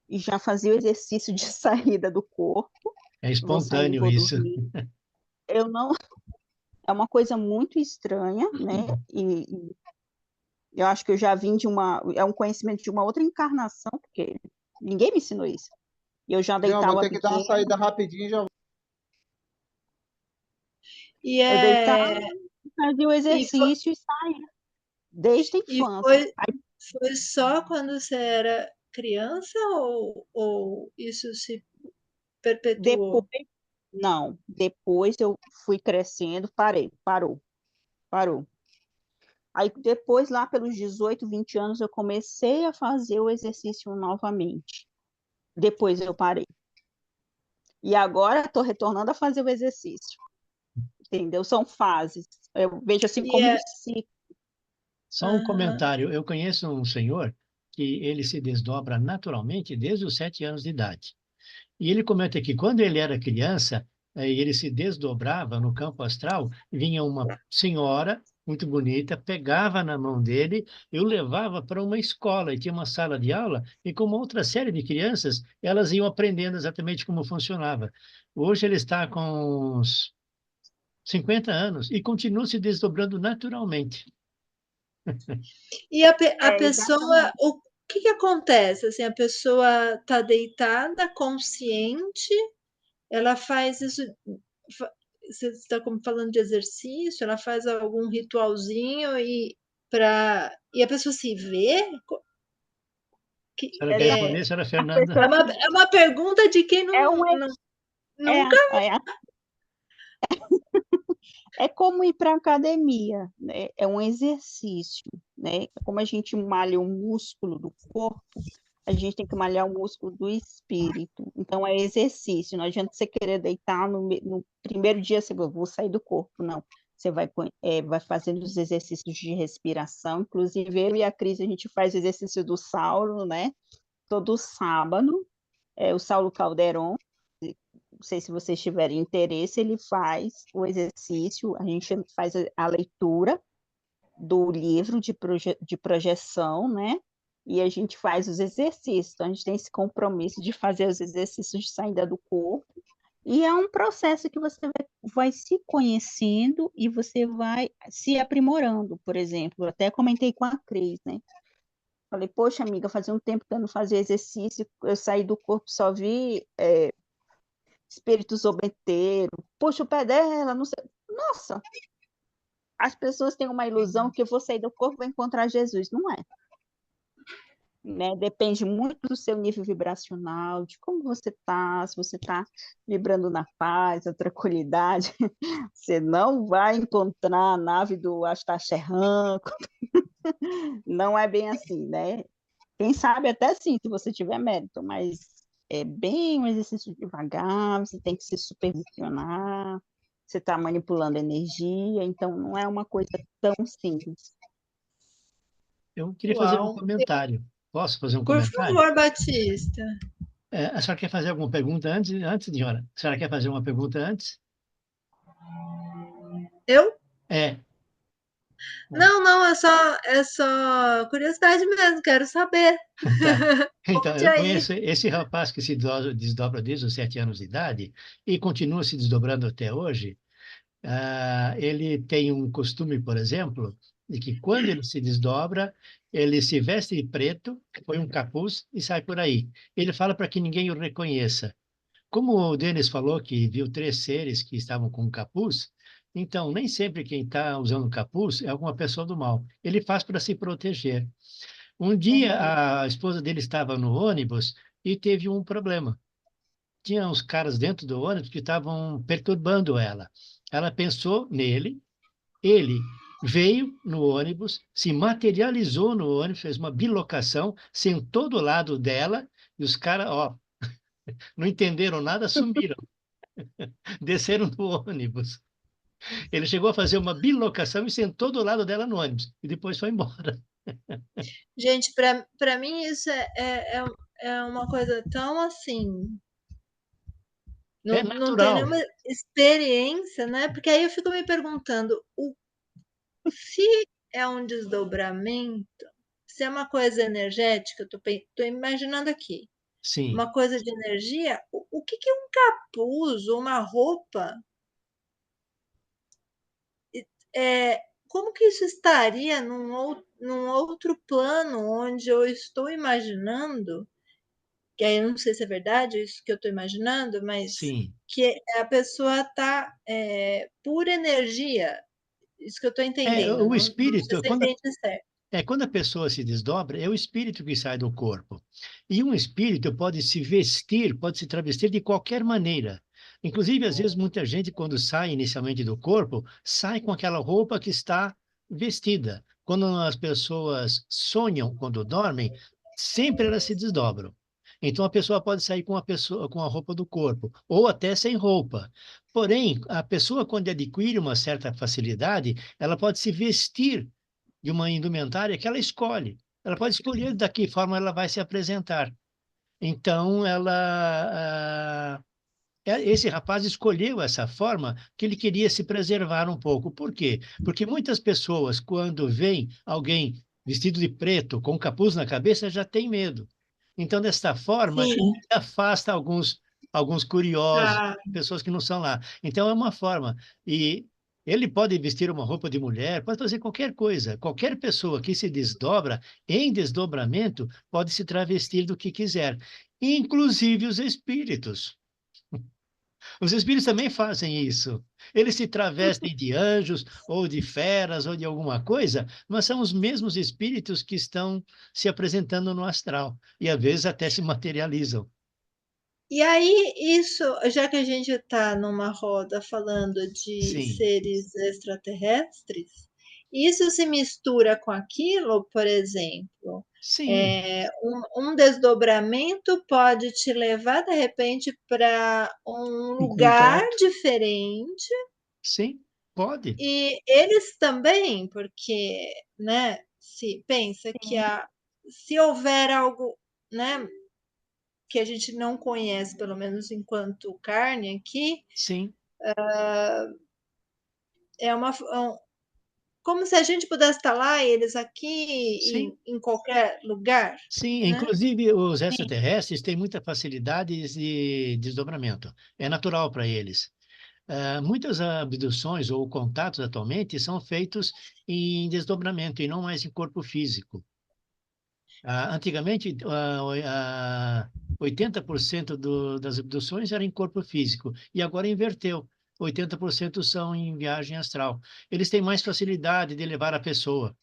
e já fazia o exercício de saída do corpo. É Vou sair, espontâneo vou isso. dormir. Eu não. É uma coisa muito estranha, né? E eu acho que eu já vim de uma. É um conhecimento de uma outra encarnação, porque ninguém me ensinou isso. E eu já João, vou deitava ter que dar uma pequena. saída rapidinho, já E, Eu deitava, é, fazia o e, foi, exercício e saía, desde a e infância. foi, foi só quando você era criança ou isso se Depois, perpetuou? não, depois eu fui crescendo, parou. Aí depois, lá pelos 18, 20 anos, eu comecei a fazer o exercício novamente. Depois eu parei. E agora estou retornando a fazer o exercício, entendeu? São fases. Eu vejo assim E como um é, ciclo. Só um aham. comentário. Eu conheço um senhor que ele se desdobra naturalmente desde os 7 anos de idade. E ele comenta que quando ele era criança, ele se desdobrava no campo astral, vinha uma senhora muito bonita, pegava na mão dele, eu levava para uma escola, e tinha uma sala de aula, e com uma outra série de crianças, elas iam aprendendo exatamente como funcionava. Hoje ele está com uns 50 anos e continua se desdobrando naturalmente. E a pessoa, Exatamente. o que acontece? Assim, a pessoa está deitada, consciente, ela faz isso. Você está falando de exercício, ela faz algum ritualzinho e a pessoa se vê? A senhora quer É, responder, senhora A Fernanda? pessoa se é uma pergunta de quem é um é, nunca. é, é como ir para a academia, né? É um exercício, né? Como a gente malha o músculo do corpo, a gente tem que malhar o músculo do espírito. Então, é exercício. Não adianta você querer deitar no primeiro dia, você vou sair do corpo, não. Você vai fazendo os exercícios de respiração. Inclusive, eu e a Cris, a gente faz exercício do Saulo, né? Todo sábado. O Saulo Calderon, não sei se vocês tiverem interesse, ele faz o exercício, a gente faz a leitura do livro de projeção, né? E a gente faz os exercícios. Então, a gente tem esse compromisso de fazer os exercícios de saída do corpo. E é um processo que você vai se conhecendo e você vai se aprimorando, por exemplo. Eu até comentei com a Cris, né? Falei, poxa, amiga, fazia um tempo que eu não fazia exercício, eu saí do corpo, só vi espírito zombeteiro, puxa o pé dela, não sei. Nossa, as pessoas têm uma ilusão que eu vou sair do corpo e vou encontrar Jesus. Não é, né? Depende muito do seu nível vibracional, de como você está, se você está vibrando na paz, na tranquilidade, você não vai encontrar a nave do Astaxerran, não é bem assim, né? Quem sabe até sim, se você tiver mérito, mas é bem um exercício devagar, você tem que se supervisionar, você está manipulando energia, então não é uma coisa tão simples. Eu queria fazer um Uau! comentário. Posso fazer um Por comentário? favor, Batista. A senhora quer fazer alguma pergunta antes, senhora? A senhora quer fazer uma pergunta antes? Eu? É. Não, é só curiosidade mesmo, quero saber. Tá. Então, Conte eu aí. conheço esse rapaz que se desdobra desde os 7 anos de idade e continua se desdobrando até hoje. Ele tem um costume, por exemplo, de que quando ele se desdobra, ele se veste de preto, põe um capuz e sai por aí. Ele fala para que ninguém o reconheça. Como o Denis falou que viu 3 seres que estavam com capuz, então nem sempre quem está usando capuz é alguma pessoa do mal. Ele faz para se proteger. Um Uhum. dia a esposa dele estava no ônibus e teve um problema. Tinha uns caras dentro do ônibus que estavam perturbando ela. Ela pensou nele, ele veio no ônibus, se materializou no ônibus, fez uma bilocação, sentou do lado dela e os caras, ó, não entenderam nada, sumiram, desceram do ônibus. Ele chegou a fazer uma bilocação e sentou do lado dela no ônibus e depois foi embora. Gente, para mim isso é uma coisa tão assim. É Não tem natural. nenhuma experiência, né? Porque aí eu fico me perguntando, se é um desdobramento, se é uma coisa energética, tô imaginando aqui, Sim. uma coisa de energia, o que é um capuz ou uma roupa? É, como que isso estaria num outro plano onde eu estou imaginando que aí eu não sei se é verdade isso que eu estou imaginando, mas Sim. que a pessoa está pura energia. Isso que eu estou entendendo, O não sei espírito, se eu entendi certo. quando a pessoa se desdobra, é o espírito que sai do corpo. E um espírito pode se vestir, pode se travestir de qualquer maneira. Inclusive, às vezes, muita gente, quando sai inicialmente do corpo, sai com aquela roupa que está vestida. Quando as pessoas sonham, quando dormem, sempre elas se desdobram. Então, a pessoa pode sair com a roupa do corpo, ou até sem roupa. Porém, a pessoa, quando adquire uma certa facilidade, ela pode se vestir de uma indumentária que ela escolhe. Ela pode escolher da que forma ela vai se apresentar. Então, esse rapaz escolheu essa forma que ele queria se preservar um pouco. Por quê? Porque muitas pessoas, quando veem alguém vestido de preto, com um capuz na cabeça, já tem medo. Então, desta forma, Sim, ele afasta alguns curiosos, tá. pessoas que não são lá. Então, é uma forma. E ele pode vestir uma roupa de mulher, pode fazer qualquer coisa. Qualquer pessoa que se desdobra, em desdobramento, pode se travestir do que quiser, inclusive os espíritos. Os espíritos também fazem isso. Eles se travestem de anjos, ou de feras, ou de alguma coisa, mas são os mesmos espíritos que estão se apresentando no astral. E às vezes até se materializam. E aí, isso, já que a gente está numa roda falando de Sim, seres extraterrestres, isso se mistura com aquilo, por exemplo, sim, um desdobramento pode te levar, de repente, para um um lugar contato. diferente, Sim, pode. e eles também, porque, né, se pensa que se houver algo, né, que a gente não conhece, pelo menos enquanto carne aqui, Sim, é como se a gente pudesse estar lá e eles aqui sim. em qualquer lugar, Sim, né? inclusive os extraterrestres têm muita facilidade de desdobramento. É natural para eles. Muitas abduções ou contatos atualmente são feitos em desdobramento e não mais em corpo físico. Antigamente, 80% das abduções era em corpo físico e agora inverteu. 80% são em viagem astral. Eles têm mais facilidade de levar a pessoa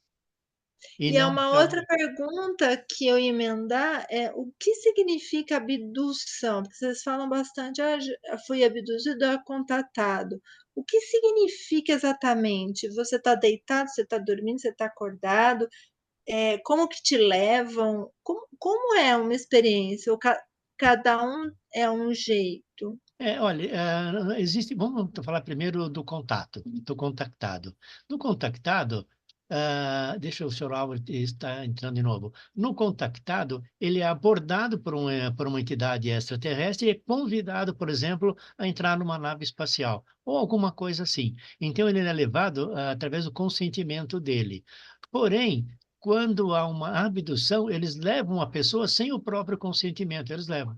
e E é não uma ficar. outra pergunta que eu ia emendar é o que significa abdução? Porque vocês falam bastante, fui abduzido, contatado. O que significa exatamente? Você está deitado, você está dormindo, você está acordado? Como que te levam? Como é uma experiência? Cada um é um jeito. Olha, existe. Vamos falar primeiro do contato, do contactado. No contactado, deixa o senhor Álvaro está entrando de novo. No contactado, ele é abordado por uma entidade extraterrestre e é convidado, por exemplo, a entrar numa nave espacial ou alguma coisa assim. Então, ele é levado através do consentimento dele. Porém, quando há uma abdução, eles levam a pessoa sem o próprio consentimento, eles levam.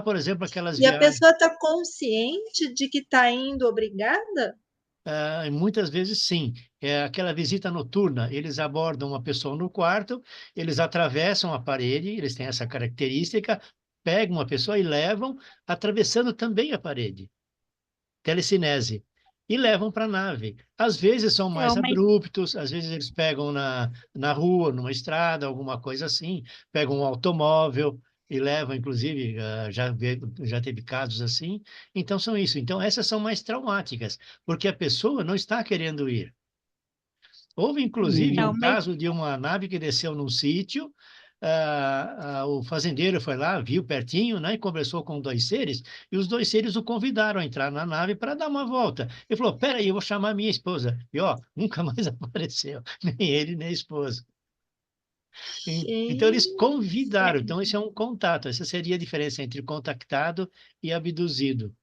Por exemplo, aquelas E a viagens. pessoa está consciente de que está indo obrigada? Muitas vezes, sim. É aquela visita noturna. Eles abordam uma pessoa no quarto, eles atravessam a parede, eles têm essa característica, pegam uma pessoa e levam, atravessando também a parede. Telecinese. E levam para a nave. Às vezes são É mais uma, abruptos, às vezes eles pegam na rua, numa estrada, alguma coisa assim, pegam um automóvel e levam, inclusive, já teve casos assim. Então, são isso. Então, essas são mais traumáticas, porque a pessoa não está querendo ir. Houve, inclusive, é um uma, caso de uma nave que desceu num sítio, o fazendeiro foi lá, viu pertinho, né, e conversou com dois seres, e os dois seres o convidaram a entrar na nave para dar uma volta. Ele falou, peraí, eu vou chamar minha esposa. E, ó, nunca mais apareceu, nem ele, nem a esposa. Então, eles Gente, convidaram. Então, esse é um contato. Essa seria a diferença entre contactado e abduzido.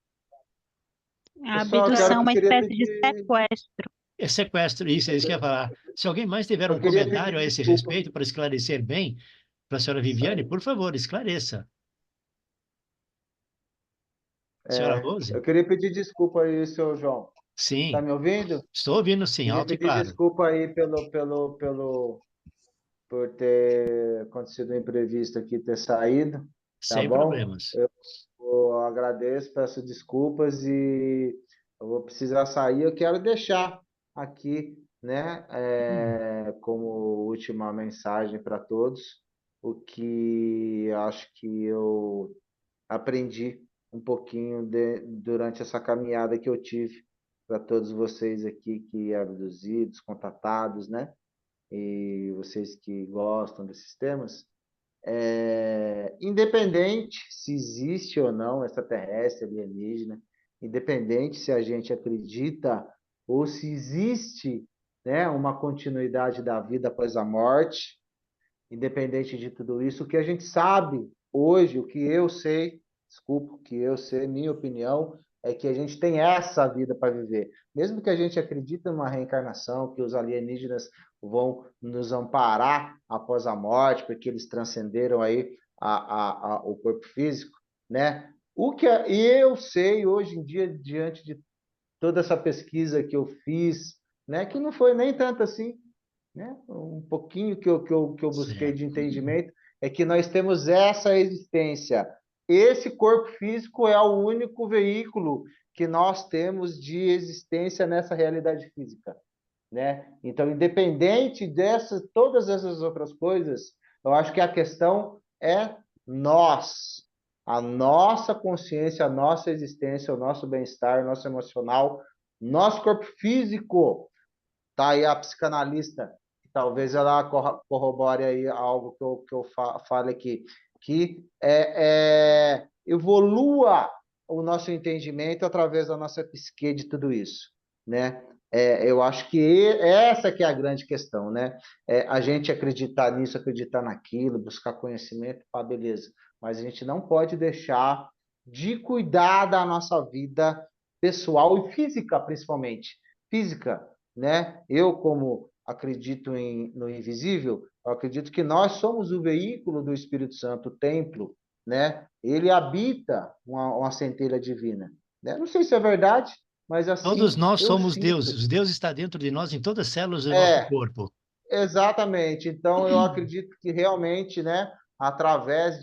a Pessoal, abdução é eu uma queria espécie de pedir, sequestro. É sequestro, isso, é isso que eu ia falar. Se alguém mais tiver um eu queria pedir comentário a esse desculpa. respeito, para esclarecer bem, para a senhora Viviane, por favor, esclareça. Senhora Rose? Eu queria pedir desculpa aí, seu João. Tá Sim, me ouvindo? estou ouvindo sim, Queria alto e pedir claro. desculpa aí por ter acontecido um imprevisto aqui, ter saído. tá Sem bom? problemas. Eu agradeço, peço desculpas e eu vou precisar sair. Eu quero deixar aqui, né, como última mensagem para todos, o que acho que eu aprendi um pouquinho durante essa caminhada que eu tive para todos vocês aqui que abduzidos, contatados, né? E vocês que gostam desses temas. Independente se existe ou não extraterrestre, alienígena, independente se a gente acredita ou se existe, né, uma continuidade da vida após a morte, independente de tudo isso, o que a gente sabe hoje, o que eu sei, desculpa, o que eu sei, minha opinião, é que a gente tem essa vida para viver. Mesmo que a gente acredite numa reencarnação, que os alienígenas vão nos amparar após a morte, porque eles transcenderam aí o corpo físico, né? O que eu sei hoje em dia, diante de toda essa pesquisa que eu fiz, né, que não foi nem tanto assim, né? Um pouquinho que eu busquei de Certo. entendimento é que nós temos essa existência. Esse corpo físico é o único veículo que nós temos de existência nessa realidade física, né? Então, independente dessas, todas essas outras coisas, eu acho que a questão é nós, a nossa consciência, a nossa existência, o nosso bem-estar, o nosso emocional, nosso corpo físico. Tá aí a psicanalista, talvez ela corrobore aí algo que eu fale aqui, que evolua o nosso entendimento através da nossa psique de tudo isso, né? Eu acho que essa que é a grande questão, né? A gente acreditar nisso, acreditar naquilo, buscar conhecimento, beleza. Mas a gente não pode deixar de cuidar da nossa vida pessoal e física, principalmente. Física, né? Eu, como acredito no invisível, eu acredito que nós somos o veículo do Espírito Santo, o templo, né? Ele habita uma centelha divina, né? Não sei se é verdade, mas Todos assim nós eu somos sinto. Deus. Deus está dentro de nós, em todas as células do nosso É, corpo. exatamente. Então eu acredito que realmente, né, através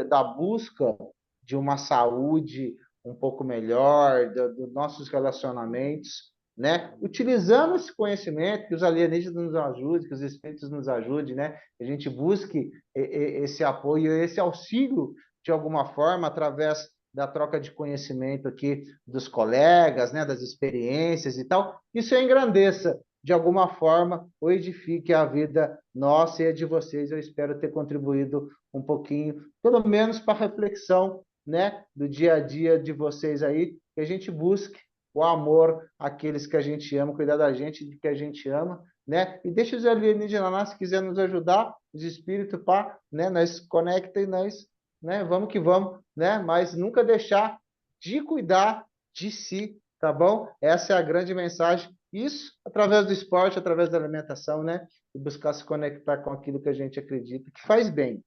da busca de uma saúde um pouco melhor, dos nossos relacionamentos, né? Utilizando esse conhecimento, que os alienígenas nos ajudem, que os espíritos nos ajudem, né? Que a gente busque esse apoio, esse auxílio de alguma forma, através da troca de conhecimento aqui dos colegas, né? Das experiências e tal. Isso engrandeça, de alguma forma, ou edifique a vida nossa e a de vocês. Eu espero ter contribuído um pouquinho, pelo menos para a reflexão, né? Do dia a dia de vocês aí, que a gente busque o amor àqueles que a gente ama, cuidar da gente, de que a gente ama, né? E deixa os alienígenas lá, se quiser nos ajudar, os espíritos, pá, né? Nós conecta e nós, né? Vamos que vamos, né? Mas nunca deixar de cuidar de si, tá bom? Essa é a grande mensagem. Isso através do esporte, através da alimentação, né? E buscar se conectar com aquilo que a gente acredita, que faz bem,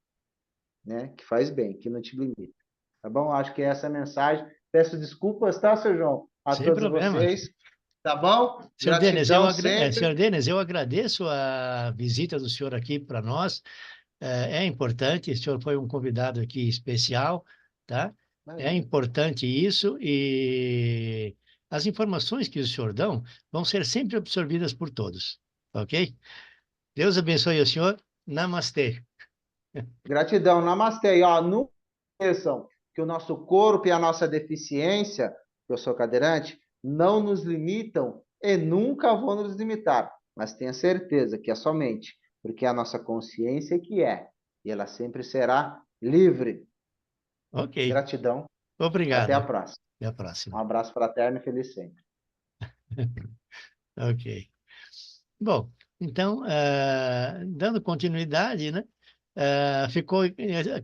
né? Que faz bem, que não te limita. Tá bom? Acho que essa é a mensagem. Peço desculpas, tá, seu João? A Sem todos problema. vocês. Tá bom? Senhor Denis, Gratidão sempre. senhor Denis, eu agradeço a visita do senhor aqui para nós. É importante, o senhor foi um convidado aqui especial, tá? É importante isso e as informações que o senhor dão vão ser sempre absorvidas por todos, ok? Deus abençoe o senhor. Namastê. Gratidão. Namastê. E, ó, não esqueçam que o nosso corpo e a nossa deficiência, que eu sou cadeirante, não nos limitam e nunca vão nos limitar. Mas tenha certeza que é somente porque a nossa consciência que é, e ela sempre será livre. Ok. Gratidão. Até a Obrigado. próxima. Até a Um próxima. abraço fraterno e feliz sempre. Ok. Bom, então, dando continuidade, né?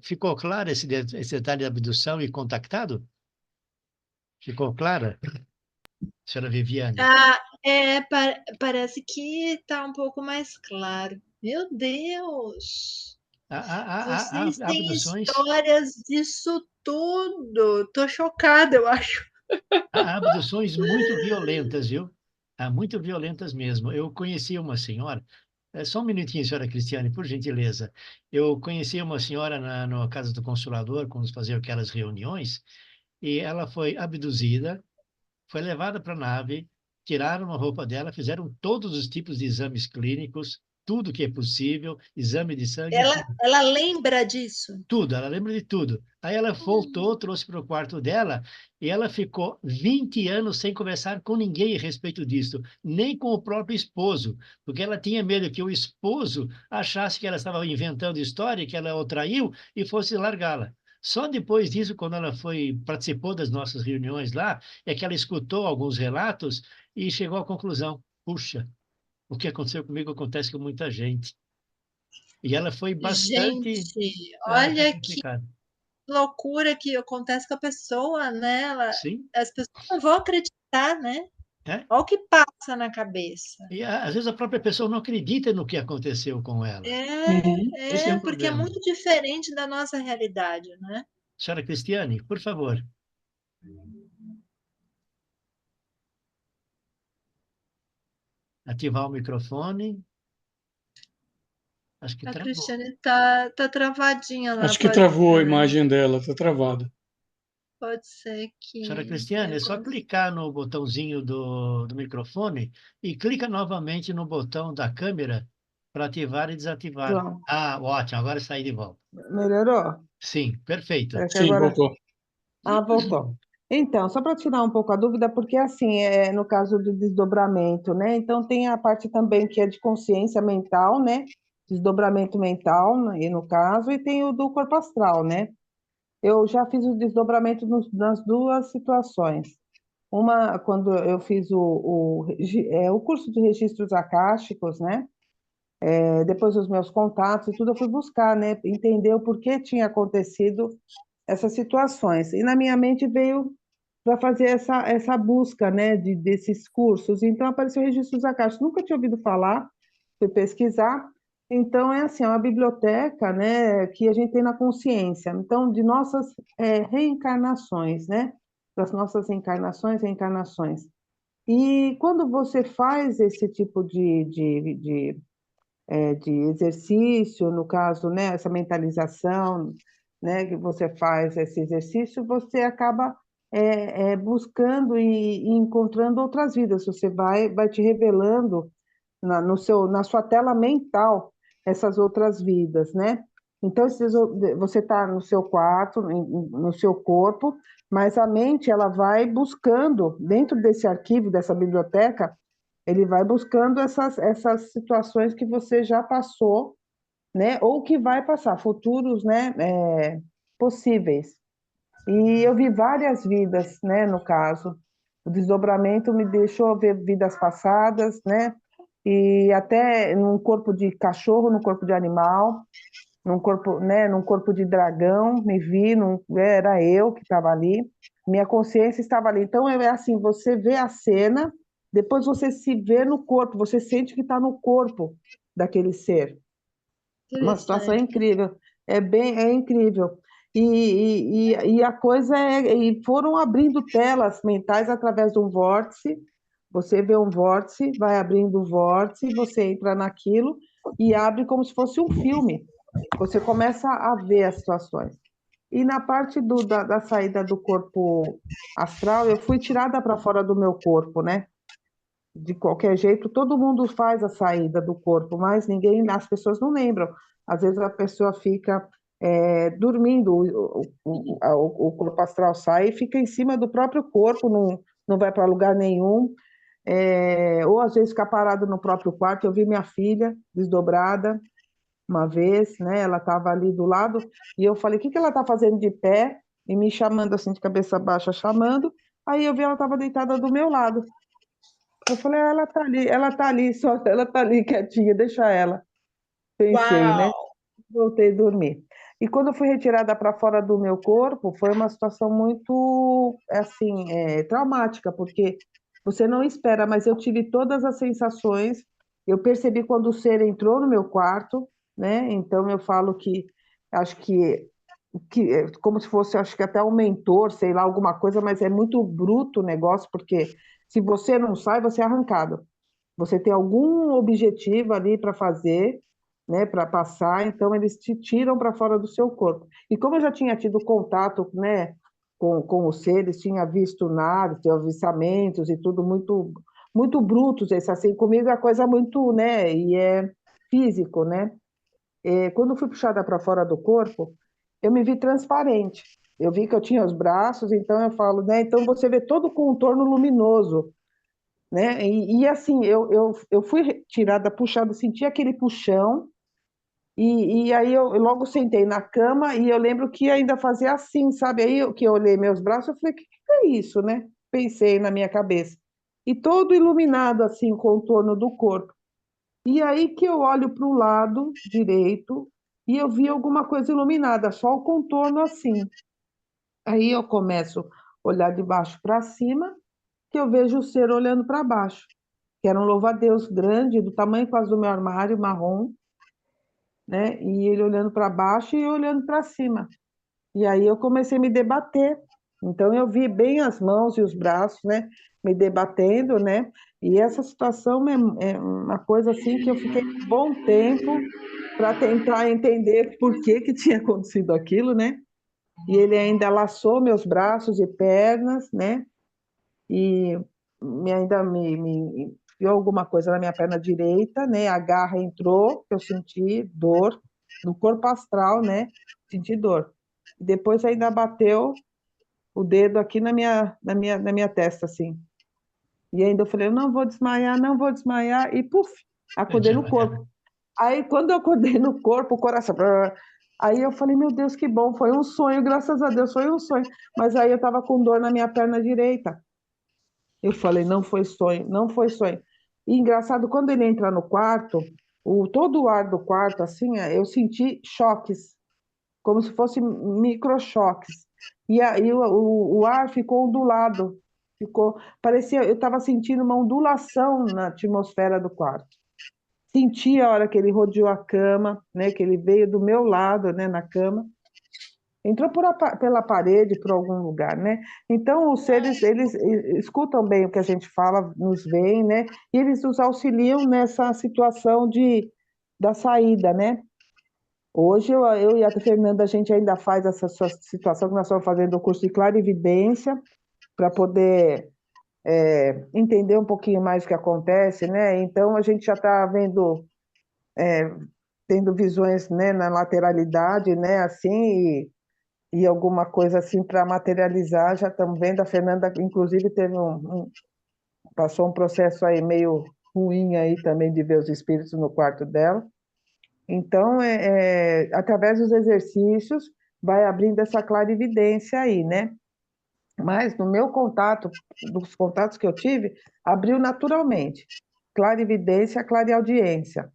Ficou claro esse detalhe da abdução e contactado? Ficou clara, senhora Viviane? Ah, parece que está um pouco mais claro. Meu Deus! Vocês Há têm abduções, histórias disso tudo. Tô chocada, eu acho. há abduções muito violentas, viu? Há muito violentas mesmo. Eu conheci uma senhora, Só um minutinho, senhora Cristiane, por gentileza. Eu conheci uma senhora na Casa do Consolador, quando fazia aquelas reuniões, e ela foi abduzida, foi levada para a nave, tiraram a roupa dela, fizeram todos os tipos de exames clínicos, tudo que é possível, exame de sangue, Ela lembra disso? tudo, ela lembra de tudo. Aí ela voltou, trouxe para o quarto dela e ela ficou 20 anos sem conversar com ninguém a respeito disso, nem com o próprio esposo, porque ela tinha medo que o esposo achasse que ela estava inventando história, que ela o traiu e fosse largá-la. Só depois disso, quando ela participou das nossas reuniões lá, é que ela escutou alguns relatos e chegou à conclusão: puxa, o que aconteceu comigo acontece com muita gente. E ela foi bastante Gente, olha que complicada. loucura que acontece com a pessoa, né? Sim. As pessoas não vão acreditar, né? É? Olha o que passa na cabeça. E às vezes a própria pessoa não acredita no que aconteceu com ela. Uhum. Esse é o Porque é problema. muito diferente da nossa realidade, né? Senhora Cristiane, por favor. Ativar o microfone. Acho que A travou. Cristiane tá travadinha lá, Acho que travou a ser, né? imagem dela, está travada. Pode ser Senhora que Cristiane, tenha é só clicar no botãozinho do microfone e clica novamente no botão da câmera para ativar e desativar. João, Ah, ótimo, agora saí de volta. melhorou? Sim, perfeito. É que Sim, agora. voltou. Ah, voltou. Então, só para tirar um pouco a dúvida, porque assim, no caso do desdobramento, né? Então tem a parte também que é de consciência mental, né? Desdobramento mental, e no caso, e tem o do corpo astral, né? Eu já fiz o desdobramento nas duas situações. Uma, quando eu fiz o curso de registros acásticos, né? Depois dos meus contatos e tudo, eu fui buscar, né? Entender o porquê tinha acontecido essas situações. E na minha mente veio para fazer essa busca, né, desses cursos. Então apareceu o Registro Zacarias, nunca tinha ouvido falar, fui pesquisar. Então é assim, é uma biblioteca, né, que a gente tem na consciência. Então de nossas reencarnações, né, das nossas encarnações, reencarnações. E quando você faz esse tipo de exercício, no caso, né, essa mentalização, né, que você faz esse exercício, você acaba buscando e encontrando outras vidas. Você vai te revelando na sua tela mental essas outras vidas, né? Então, você está no seu quarto, no seu corpo, mas a mente ela vai buscando, dentro desse arquivo, dessa biblioteca, ele vai buscando essas situações que você já passou, né? Ou que vai passar, futuros, né? Possíveis. E eu vi várias vidas, né? No caso, o desdobramento me deixou ver vidas passadas, né? E até num corpo de cachorro, num corpo de animal, num corpo, né? Num corpo de dragão, me vi, era eu que estava ali, minha consciência estava ali. Então é assim, você vê a cena, depois você se vê no corpo, você sente que está no corpo daquele ser. Uma situação interessante. incrível, é incrível. E a coisa e foram abrindo telas mentais através de um vórtice. Você vê um vórtice, vai abrindo o vórtice, você entra naquilo e abre como se fosse um filme. Você começa a ver as situações. E na parte da saída do corpo astral, eu fui tirada para fora do meu corpo, né? De qualquer jeito, todo mundo faz a saída do corpo, mas ninguém, as pessoas não lembram. Às vezes a pessoa fica dormindo, o corpo astral sai e fica em cima do próprio corpo, não vai para lugar nenhum. Ou às vezes fica parado no próprio quarto. Eu vi minha filha desdobrada uma vez, né? Ela estava ali do lado e eu falei: o que que ela está fazendo de pé? E me chamando assim de cabeça baixa, chamando. Aí eu vi ela estava deitada do meu lado. Eu falei: ah, ela tá ali, só ela tá ali quietinha, deixa ela. Pensei, né? Uau! Voltei a dormir. E quando eu fui retirada para fora do meu corpo, foi uma situação muito, assim, traumática, porque você não espera, mas eu tive todas as sensações. Eu percebi quando o ser entrou no meu quarto, né? Então eu falo que acho que é como se fosse, acho que até um mentor, sei lá, alguma coisa, mas é muito bruto o negócio, porque se você não sai, você é arrancado. você tem algum objetivo ali para fazer, né, para passar, então eles te tiram para fora do seu corpo. E como eu já tinha tido contato, né, com os seres, tinha visto naves, avistamentos e tudo muito brutos, esse assim, comigo é coisa muito, né, e é físico, né? Quando eu fui puxada para fora do corpo, eu me vi transparente. Eu vi que eu tinha os braços, então eu falo, né? Então você vê todo o contorno luminoso, né? E assim, eu fui tirada, puxada, senti aquele puxão, e aí eu logo sentei na cama e eu lembro que ainda fazia assim, sabe? Que eu olhei meus braços, eu falei, o que é isso, né? Pensei na minha cabeça. E todo iluminado, assim, o contorno do corpo. E aí que eu olho para o lado direito e eu vi alguma coisa iluminada, só o contorno assim. Aí eu começo a olhar de baixo para cima, que eu vejo o ser olhando para baixo, que era um louva-a-Deus grande, do tamanho quase do meu armário, marrom, né? E ele olhando para baixo e eu olhando para cima. E aí eu comecei a me debater. Então eu vi bem as mãos e os braços, né, me debatendo, né? E essa situação é uma coisa assim que eu fiquei um bom tempo para tentar entender por que que tinha acontecido aquilo, né? E ele ainda laçou meus braços e pernas, né? E ainda me enfiou alguma coisa na minha perna direita, né? A garra entrou, eu senti dor no corpo astral, né? Senti dor. Depois ainda bateu o dedo aqui na minha testa, assim. E ainda eu falei, eu não vou desmaiar, não vou desmaiar, e puf, acordei no corpo. Aí, quando eu acordei no corpo, o coração... Aí eu falei, meu Deus, que bom, foi um sonho, graças a Deus, foi um sonho. Mas aí eu estava com dor na minha perna direita. Eu falei, não foi sonho, não foi sonho. E engraçado, quando ele entra no quarto, todo o ar do quarto, assim, eu senti choques, como se fossem microchoques. E aí o ar ficou ondulado, parecia, eu estava sentindo uma ondulação na atmosfera do quarto. Senti a hora que ele rodeou a cama, né, que ele veio do meu lado, né, na cama, entrou pela parede, por algum lugar, né? Então, os seres, eles escutam bem o que a gente fala, nos veem, né? E eles nos auxiliam nessa situação da saída, né? Hoje, eu e a Fernanda, a gente ainda faz essa situação que nós estamos fazendo o curso de clarividência, para poder entender um pouquinho mais o que acontece, né? Então, a gente já está vendo, tendo visões, né, na lateralidade, né? Assim, e alguma coisa assim para materializar, já estamos vendo. A Fernanda, inclusive, passou um processo aí meio ruim aí também de ver os espíritos no quarto dela. Então, através dos exercícios, vai abrindo essa clarividência aí, né? Mas no meu contato, dos contatos que eu tive, abriu naturalmente. Clarividência, clareaudiência.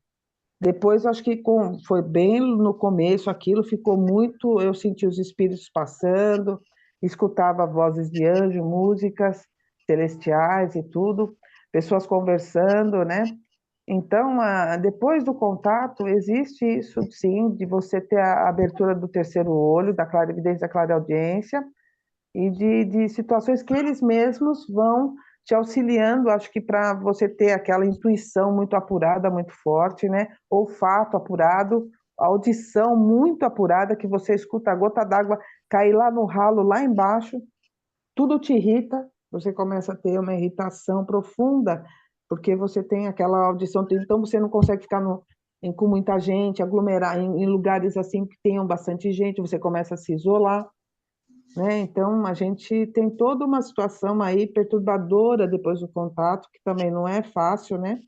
Depois, acho que foi bem no começo, aquilo ficou muito. Eu senti os espíritos passando, escutava vozes de anjo, músicas celestiais e tudo, pessoas conversando, né? Então, depois do contato, existe isso, sim, de você ter a abertura do terceiro olho, da clarividência, da clareaudiência, e de situações que eles mesmos vão te auxiliando, acho que para você ter aquela intuição muito apurada, muito forte, né? Olfato apurado, audição muito apurada, que você escuta a gota d'água cair lá no ralo, lá embaixo, tudo te irrita, você começa a ter uma irritação profunda, porque você tem aquela audição, então você não consegue ficar com muita gente, aglomerar em lugares assim que tenham bastante gente, você começa a se isolar, né? Então, a gente tem toda uma situação aí perturbadora depois do contato, que também não é fácil, né?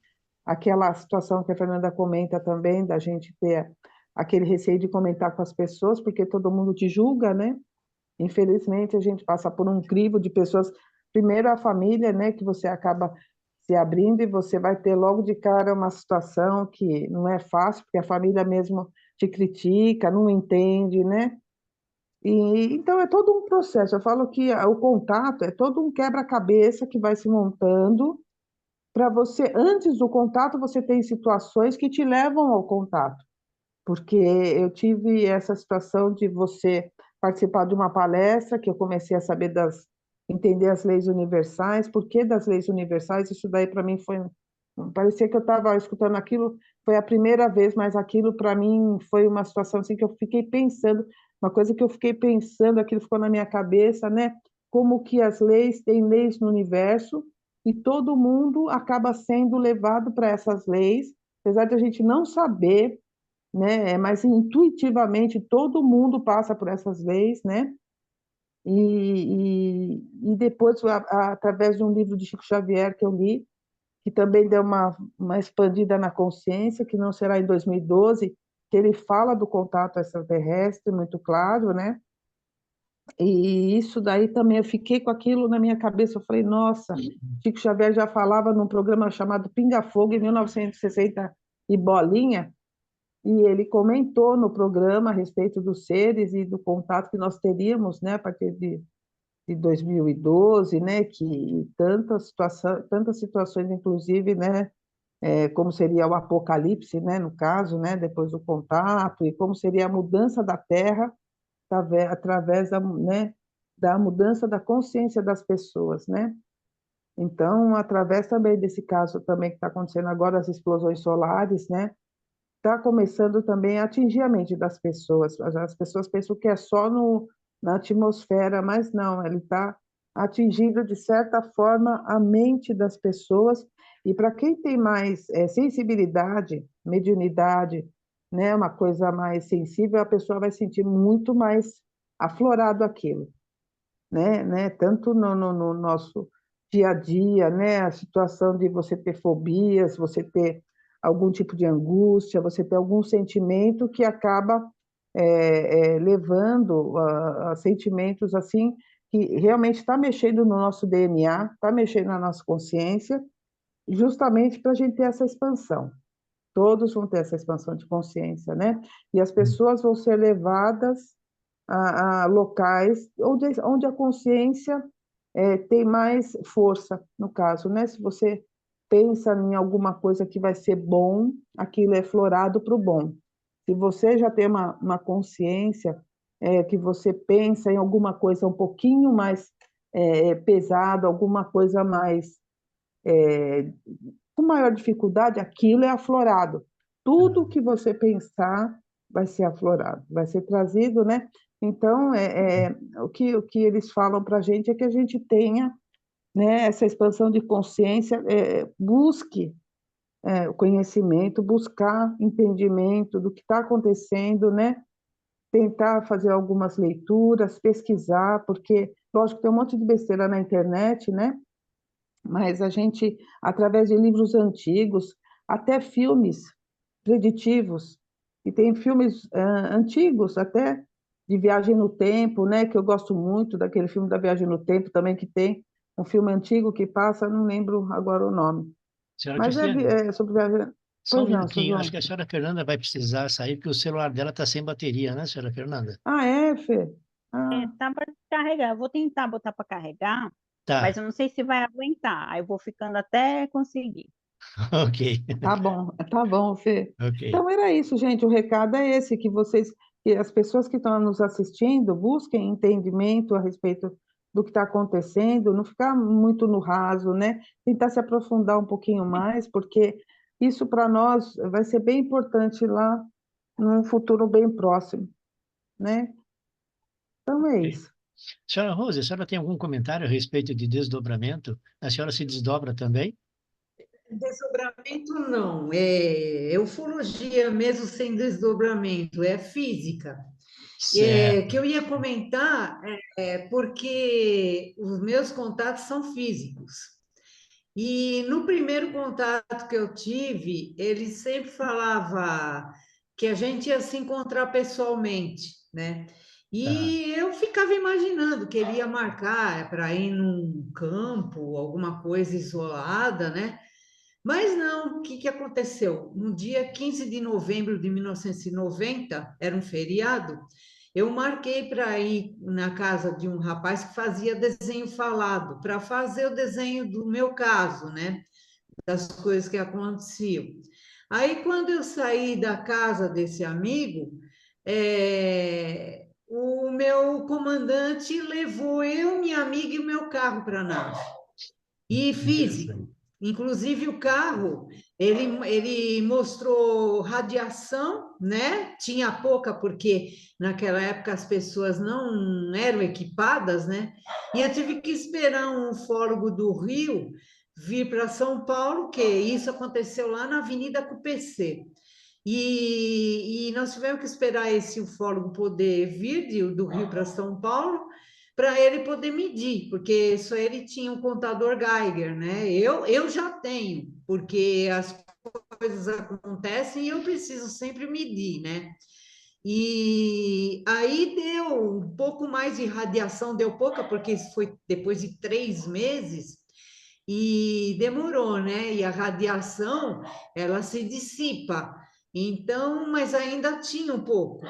Aquela situação que a Fernanda comenta também, da gente ter aquele receio de comentar com as pessoas, porque todo mundo te julga, né? Infelizmente, a gente passa por um crivo de pessoas, primeiro a família, né? Que você acaba se abrindo e você vai ter logo de cara uma situação que não é fácil, porque a família mesmo te critica, não entende, né? Então, é todo um processo. Eu falo que o contato é todo um quebra-cabeça que vai se montando para você, antes do contato, você tem situações que te levam ao contato. Porque eu tive essa situação de você participar de uma palestra que eu comecei a entender as leis universais. Por que das leis universais? Isso daí, para mim, foi parecia que eu estava escutando aquilo, foi a primeira vez, mas aquilo para mim foi uma situação assim que eu fiquei pensando, uma coisa que eu fiquei pensando, aquilo ficou na minha cabeça, né? Como que as leis têm leis no universo e todo mundo acaba sendo levado para essas leis, apesar de a gente não saber, né? Mas intuitivamente todo mundo passa por essas leis, né? E depois, através de um livro de Chico Xavier que eu li, que também deu uma expandida na consciência, que não será em 2012, que ele fala do contato extraterrestre, muito claro, né? E isso daí também, eu fiquei com aquilo na minha cabeça, eu falei, nossa, Chico Xavier já falava num programa chamado Pinga Fogo, em 1960 e bolinha, e ele comentou no programa a respeito dos seres e do contato que nós teríamos, né, a partir de 2012, né, que tantas situações, inclusive, né, como seria o apocalipse, né, no caso, né, depois do contato, e como seria a mudança da Terra através da, né, da mudança da consciência das pessoas, né? Então, através também desse caso também que está acontecendo agora, as explosões solares, né, está começando também a atingir a mente das pessoas. As pessoas pensam que é só na atmosfera, mas não, ele está atingindo, de certa forma, a mente das pessoas. E para quem tem mais sensibilidade, mediunidade, né, uma coisa mais sensível, a pessoa vai sentir muito mais aflorado aquilo, né? Tanto no nosso dia a dia, né? A situação de você ter fobias, você ter algum tipo de angústia, você ter algum sentimento que acaba levando a sentimentos assim que realmente está mexendo no nosso DNA, está mexendo na nossa consciência, justamente para a gente ter essa expansão. Todos vão ter essa expansão de consciência, né? E as pessoas vão ser levadas a locais onde a consciência tem mais força, no caso, né? Se você pensa em alguma coisa que vai ser bom, aquilo é florado para o bom. Se você já tem uma consciência que você pensa em alguma coisa um pouquinho mais pesada, alguma coisa mais com maior dificuldade, aquilo é aflorado. Tudo que você pensar vai ser aflorado, vai ser trazido, né? Então, o que eles falam para a gente é que a gente tenha, né, essa expansão de consciência, busque o conhecimento, buscar entendimento do que está acontecendo, né? Tentar fazer algumas leituras, pesquisar, porque, lógico, tem um monte de besteira na internet, né? Mas a gente, através de livros antigos, até filmes preditivos, e tem filmes antigos até de viagem no tempo, né, que eu gosto muito daquele filme da viagem no tempo também, que tem um filme antigo que passa, não lembro agora o nome, Senhora mas Cristiane, é sobre viagem. só um Pois não, seu minutinho. Acho João. que a senhora Fernanda vai precisar sair, porque o celular dela está sem bateria, né, senhora Fernanda? Ah, é, Fê? Ah, Tá para carregar. Eu vou tentar botar para carregar, mas Tá, eu não sei se vai aguentar. Aí eu vou ficando até conseguir. ok, tá bom, Fê. ok. Então era isso, gente. O recado é esse, que as pessoas que estão nos assistindo busquem entendimento a respeito do que está acontecendo, não ficar muito no raso, né? Tentar se aprofundar um pouquinho mais, porque isso para nós vai ser bem importante lá num futuro bem próximo, né? Então é Ok. isso. Senhora Rose, a senhora tem algum comentário a respeito de desdobramento? A senhora se desdobra também? Desdobramento não, é ufologia mesmo sem desdobramento, é física. Que Certo. eu ia comentar porque os meus contatos são físicos. E no primeiro contato que eu tive, ele sempre falava que a gente ia se encontrar pessoalmente, né? Tá. E eu ficava imaginando que ele ia marcar para ir num campo, alguma coisa isolada, né? Mas não, o que que aconteceu? No dia 15 de novembro de 1990, era um feriado, eu marquei para ir na casa de um rapaz que fazia desenho falado, para fazer o desenho do meu caso, né? Das coisas que aconteciam. Aí, quando eu saí da casa desse amigo, o meu comandante levou eu, minha amiga e o meu carro para a nave. E físico. Interessante. Inclusive o carro, ele mostrou radiação, né? Tinha pouca, porque naquela época as pessoas não eram equipadas, né? E eu tive que esperar um ufólogo do Rio vir para São Paulo, que isso aconteceu lá na Avenida CUPC. E nós tivemos que esperar esse ufólogo poder vir do Rio para São Paulo, para ele poder medir, porque só ele tinha um contador Geiger, né? Eu já tenho, porque as coisas acontecem e eu preciso sempre medir, né? E aí deu um pouco mais de radiação, deu pouca, porque isso foi depois de 3 meses, e demorou, né? E a radiação, ela se dissipa. Então, mas ainda tinha um pouco.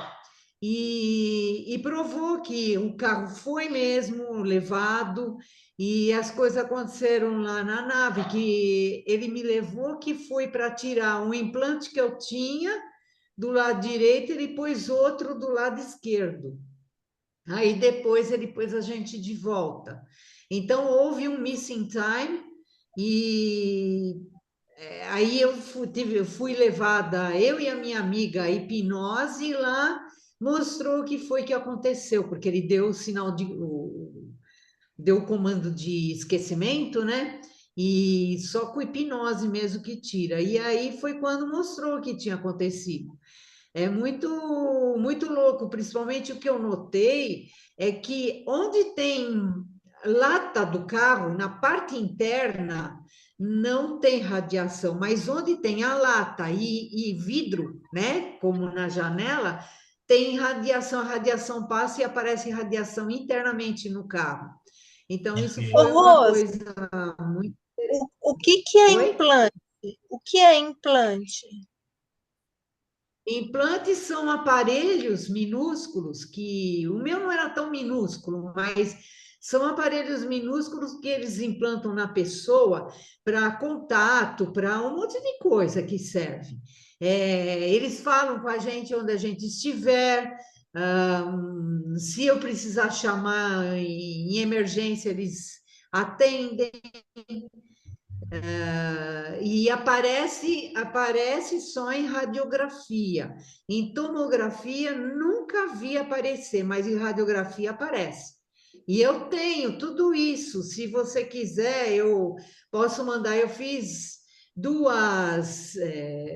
E provou que o carro foi mesmo levado e as coisas aconteceram lá na nave, que ele me levou, que foi para tirar um implante que eu tinha do lado direito, ele pôs outro do lado esquerdo. Aí depois ele pôs a gente de volta. Então houve um missing time e aí eu fui levada, eu e a minha amiga, a hipnose, e lá mostrou o que foi que aconteceu, porque ele deu o sinal deu o comando de esquecimento, né? E só com hipnose mesmo que tira. E aí foi quando mostrou o que tinha acontecido. É muito louco, principalmente o que eu notei é que onde tem lata do carro, na parte interna, não tem radiação, mas onde tem a lata e vidro, né, como na janela, tem radiação, a radiação passa e aparece radiação internamente no carro. Então, isso Ô, foi uma Rose, coisa muito... o que que é Oi? implante? O que é implante? Implantes são aparelhos minúsculos que o meu não era tão minúsculo, mas são aparelhos minúsculos que eles implantam na pessoa para contato, para um monte de coisa que serve. Eles falam com a gente onde a gente estiver, se eu precisar chamar em emergência, eles atendem. E aparece só em radiografia. Em tomografia, nunca vi aparecer, mas em radiografia aparece. E eu tenho tudo isso. Se você quiser, eu posso mandar. Eu fiz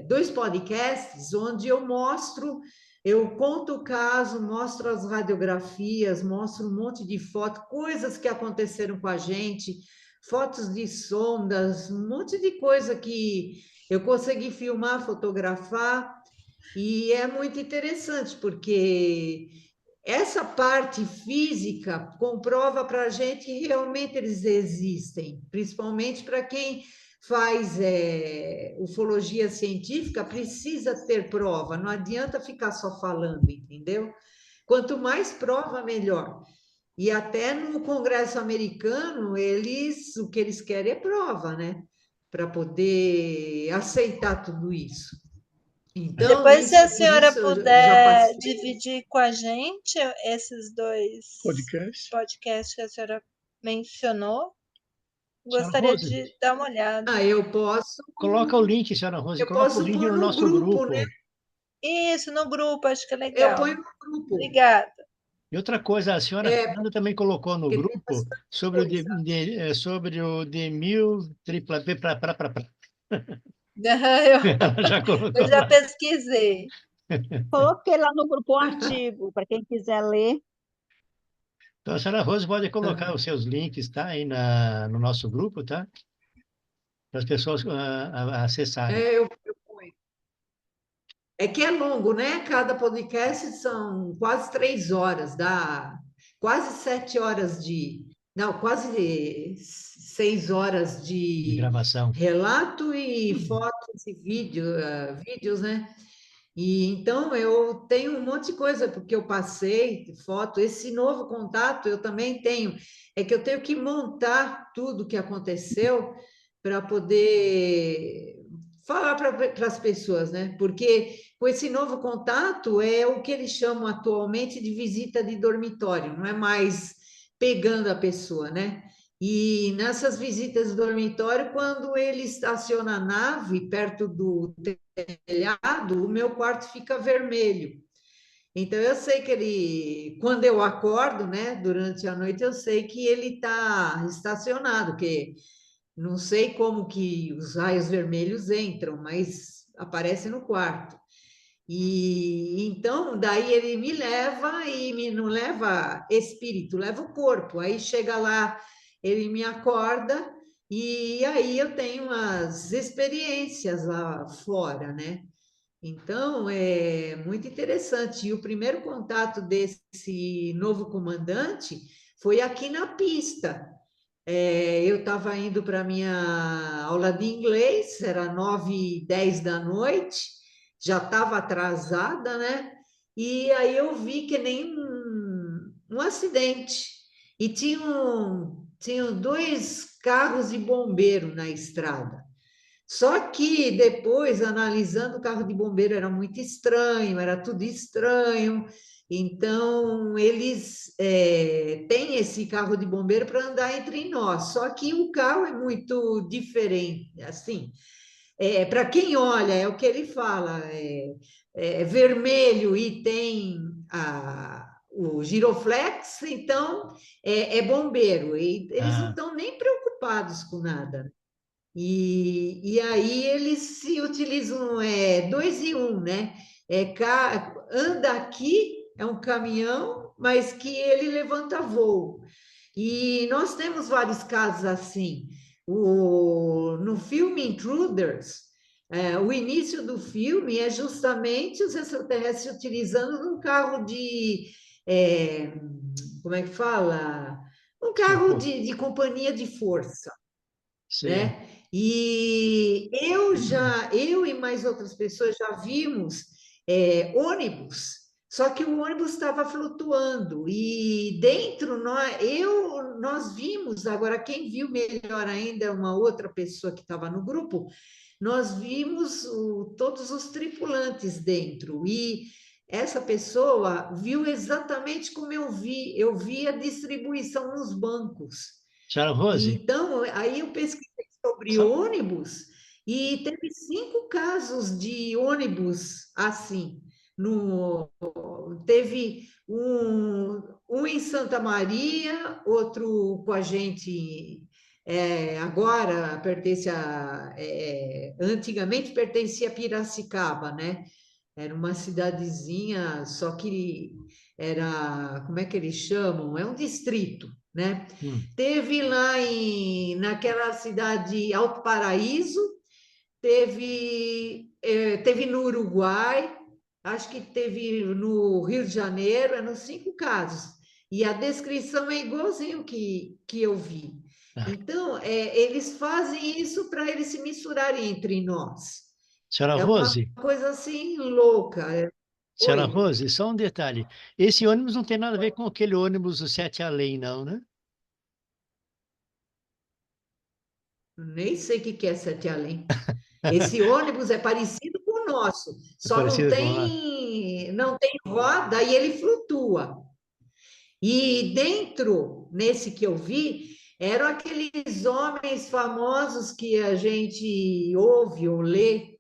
dois podcasts onde eu mostro, eu conto o caso, mostro as radiografias, mostro um monte de fotos, coisas que aconteceram com a gente, fotos de sondas, um monte de coisa que eu consegui filmar, fotografar, e é muito interessante, porque essa parte física comprova para a gente que realmente eles existem, principalmente para quem faz ufologia científica, precisa ter prova, não adianta ficar só falando, entendeu? Quanto mais prova, melhor. E até no Congresso americano, o que eles querem é prova, né? Para poder aceitar tudo isso. Então, Depois, se a por senhora isso eu já puder participei. dividir com a gente esses dois Podcast. podcasts que a senhora mencionou, Senhora gostaria Rose, de dar uma olhada. coloca o link, senhora Rose, Eu coloca o posso link pôr no no nosso grupo, né? grupo. Isso, no grupo, acho que é Eu legal. ponho no grupo. Obrigada. E outra coisa, a senhora Fernanda também colocou no Porque tem grupo bastante sobre coisa. sobre o D1000 tripla P pra. Eu, Ela já eu colocou já lá. pesquisei. Coloquei lá no grupo um artigo, para quem quiser ler. Então, a senhora Rose pode colocar os seus links, tá? Aí no nosso grupo, tá? Para as pessoas acessarem. Eu ponho. É que é longo, né? Cada podcast são quase 3 horas, dá quase 7 horas de. Não, quase 6 horas De de gravação. relato e fotos e vídeos, né? E então eu tenho um monte de coisa porque eu passei foto. Esse novo contato eu também tenho. É que eu tenho que montar tudo o que aconteceu para poder falar para as pessoas, né? Porque com esse novo contato é o que eles chamam atualmente de visita de dormitório, não é mais pegando a pessoa, né? E nessas visitas do dormitório, quando ele estaciona a nave perto do telhado, o meu quarto fica vermelho. Então eu sei que ele, quando eu acordo, né, durante a noite, eu sei que ele está estacionado, que não sei como que os raios vermelhos entram, mas aparece no quarto. E então, daí ele me leva e me não leva espírito, leva o corpo. Aí chega lá, ele me acorda e aí eu tenho as experiências lá fora, né? Então, é muito interessante. E o primeiro contato desse novo comandante foi aqui na pista. Eu estava indo para a minha aula de inglês, era 9h10 da noite, já estava atrasada, né? E aí eu vi que nem um acidente. E tinham dois carros de bombeiro na estrada. Só que depois, analisando, o carro de bombeiro era muito estranho, era tudo estranho. Então, eles têm esse carro de bombeiro para andar entre nós. Só que o carro é muito diferente, assim. Para quem olha, é o que ele fala, é vermelho e tem o giroflex, então é bombeiro. E eles não Ah, estão nem preocupados com nada. E aí eles se utilizam 2 em 1, né? Anda aqui, é um caminhão, mas que ele levanta voo. E nós temos vários casos assim. No filme Intruders, o início do filme é justamente os extraterrestres utilizando um carro é, como é que fala? Um carro socorro. de companhia de força, Sim. né? E eu e mais outras pessoas já vimos ônibus, só que o ônibus estava flutuando e dentro nós vimos, agora quem viu melhor ainda é uma outra pessoa que estava no grupo, nós vimos todos os tripulantes dentro e essa pessoa viu exatamente como eu vi a distribuição nos bancos. Senhora Rose, Então, aí eu pesquisei sobre só, ônibus e teve 5 casos de ônibus assim. Teve um em Santa Maria, outro com a gente agora pertence antigamente pertencia a Piracicaba, né? Era uma cidadezinha, só que como é que eles chamam? É um distrito, né? hum, Teve lá naquela cidade Alto Paraíso, teve no Uruguai, acho que teve no Rio de Janeiro, eram 5 casos. E a descrição é igualzinho que eu vi. ah. Então, eles fazem isso para eles se misturarem entre nós. Senhora É uma Rose, coisa assim louca. Senhora Oi, Rose, só um detalhe. Esse ônibus não tem nada a ver com aquele ônibus do Sete Além, não, né? nem sei o que é Sete Além. Esse ônibus é parecido com o nosso, É só não parecido com lá. tem roda e ele flutua. E dentro, nesse que eu vi, eram aqueles homens famosos que a gente ouve ou lê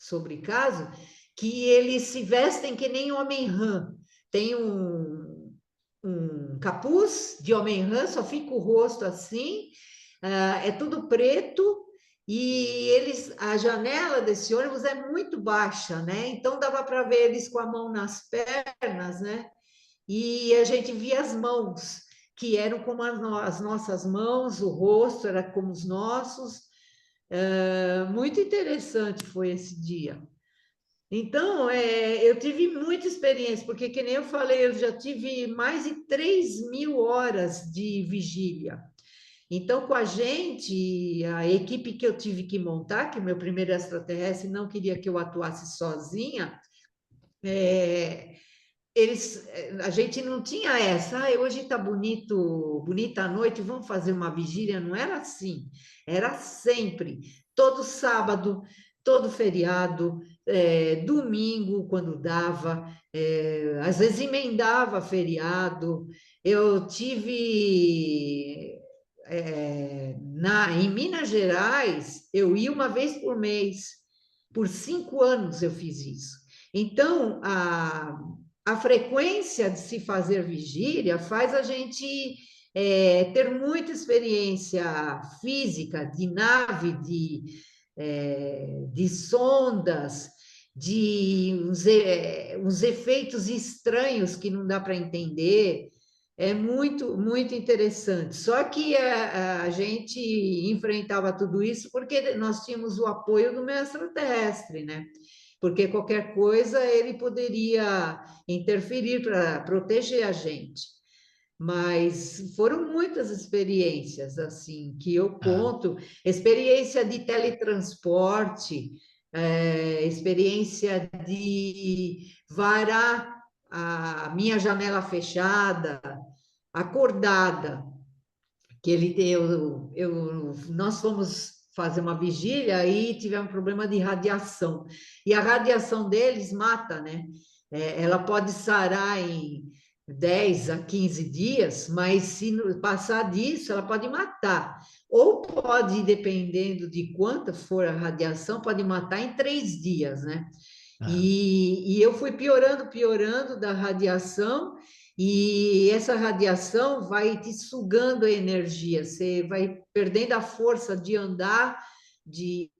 sobre caso, que eles se vestem que nem homem-rã. Tem um capuz de homem-rã, só fica o rosto assim, é tudo preto, e a janela desse ônibus é muito baixa, né? Então dava para ver eles com a mão nas pernas, né? E a gente via as mãos, que eram como as nossas mãos, o rosto era como os nossos. Muito interessante foi esse dia. Então, eu tive muita experiência, porque, que nem eu falei, eu já tive mais de 3.000 horas de vigília. Então, com a gente, a equipe que eu tive que montar, que o meu primeiro extraterrestre não queria que eu atuasse sozinha, é, a gente não tinha essa, hoje está bonito, bonita a noite, vamos fazer uma vigília, não era assim, era sempre, todo sábado, todo feriado, domingo, quando dava, às vezes emendava feriado, eu tive em Minas Gerais, eu ia uma vez por mês. Por 5 anos eu fiz isso. Então, a frequência de se fazer vigília faz a gente ter muita experiência física, de nave, de sondas, de uns efeitos estranhos que não dá para entender. É muito, muito interessante. Só que a gente enfrentava tudo isso porque nós tínhamos o apoio do meu extraterrestre, né? Porque qualquer coisa ele poderia interferir para proteger a gente. Mas foram muitas experiências assim que eu Ah, conto, experiência de teletransporte, experiência de varar a minha janela fechada, acordada, que nós fomos fazer uma vigília e tivemos um problema de radiação. E a radiação deles mata, né? Ela pode sarar em 10 a 15 dias, mas se passar disso, ela pode matar. Ou pode, dependendo de quanta for a radiação, pode matar em 3 dias, né? ah, E eu fui piorando, piorando da radiação, e essa radiação vai te sugando a energia, você vai perdendo a força de andar, de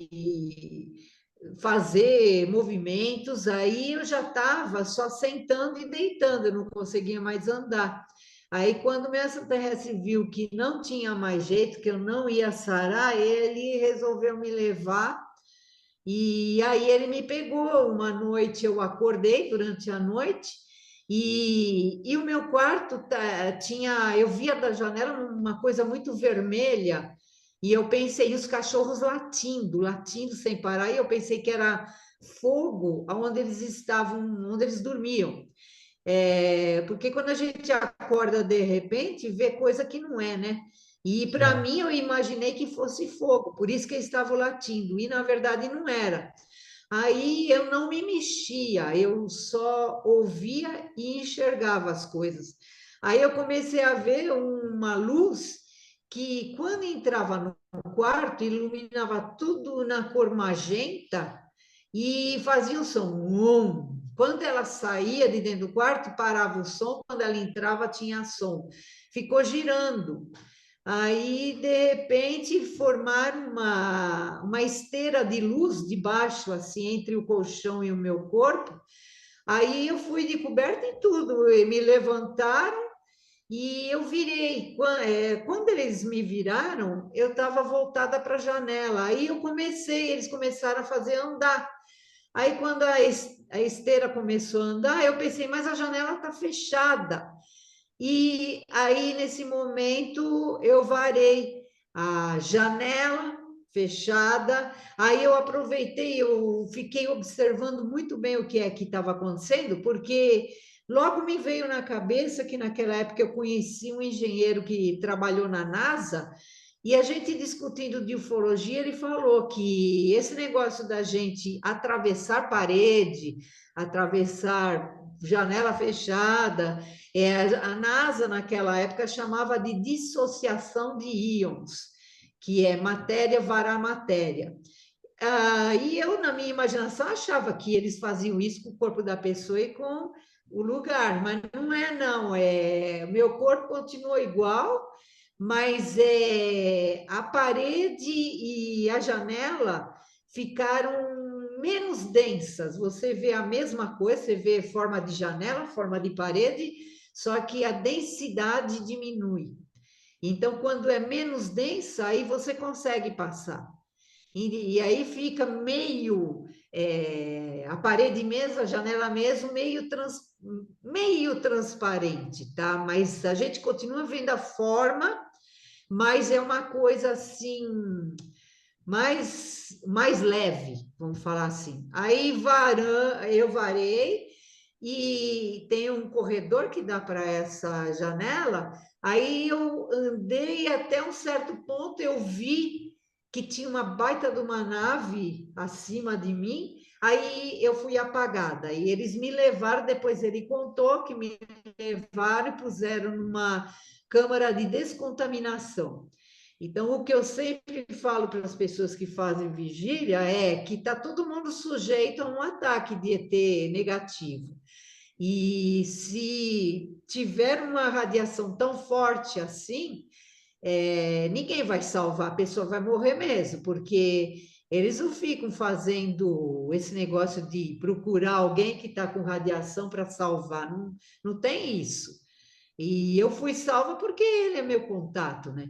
fazer movimentos. Aí eu já estava só sentando e deitando, eu não conseguia mais andar. Aí, quando o meu extraterrestre viu que não tinha mais jeito, que eu não ia sarar, ele resolveu me levar. E aí ele me pegou uma noite, eu acordei durante a noite e o meu quarto tinha, eu via da janela uma coisa muito vermelha e eu pensei, os cachorros latindo, latindo sem parar, e eu pensei que era fogo onde eles estavam, onde eles dormiam. Porque quando a gente acorda de repente, vê coisa que não é, né? E para certo. mim eu imaginei que fosse fogo, por isso que eles estavam latindo, e na verdade não era. Aí eu não me mexia, eu só ouvia e enxergava as coisas. Aí eu comecei a ver uma luz que, quando entrava no quarto, iluminava tudo na cor magenta e fazia um som. Quando ela saía de dentro do quarto, parava o som, quando ela entrava, tinha som. Ficou girando. Aí, de repente, formaram uma esteira de luz debaixo, assim, entre o colchão e o meu corpo. Aí eu fui descoberta em tudo, e me levantaram e eu virei. Quando eles me viraram, eu estava voltada para a janela. Aí eles começaram a fazer andar. Aí, quando a esteira começou a andar, eu pensei, mas a janela está fechada. E aí, nesse momento, eu varei a janela fechada. Aí eu aproveitei, eu fiquei observando muito bem o que é que estava acontecendo, porque logo me veio na cabeça que naquela época eu conheci um engenheiro que trabalhou na NASA, e a gente discutindo de ufologia, ele falou que esse negócio da gente atravessar parede, atravessar janela fechada, a NASA, naquela época, chamava de dissociação de íons, que é matéria varar matéria. E eu, na minha imaginação, achava que eles faziam isso com o corpo da pessoa e com o lugar, mas não é, não. Meu corpo continua igual, mas a parede e a janela ficaram menos densas. Você vê a mesma coisa, você vê forma de janela, forma de parede, só que a densidade diminui. Então, quando é menos densa, aí você consegue passar. E aí fica meio, a parede mesmo, a janela mesmo, meio transparente, tá? Mas a gente continua vendo a forma, mas é uma coisa assim, mais leve, vamos falar assim. Aí eu varei e tem um corredor que dá para essa janela. Aí eu andei até um certo ponto, eu vi que tinha uma baita de uma nave acima de mim. Aí eu fui apagada e eles me levaram. Depois ele contou que me levaram e puseram numa câmara de descontaminação. Então, o que eu sempre falo para as pessoas que fazem vigília é que está todo mundo sujeito a um ataque de ET negativo. E se tiver uma radiação tão forte assim, ninguém vai salvar, a pessoa vai morrer mesmo, porque eles não ficam fazendo esse negócio de procurar alguém que está com radiação para salvar, não, não tem isso. E eu fui salva porque ele é meu contato, né?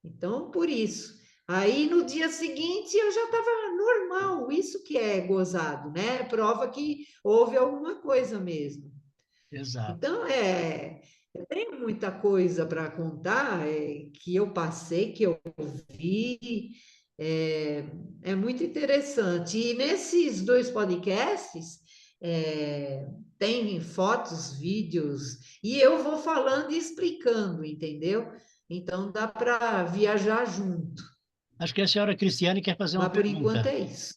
Então, por isso. Aí, no dia seguinte, eu já estava normal, isso que é gozado, né? Prova que houve alguma coisa mesmo. Exato. Então, eu tenho muita coisa para contar, que eu passei, que eu vi, é muito interessante. E nesses 2 podcasts, tem fotos, vídeos, e eu vou falando e explicando, entendeu? Então, dá para viajar junto. Acho que a senhora Cristiane quer fazer uma Mas, por enquanto, pergunta. é isso.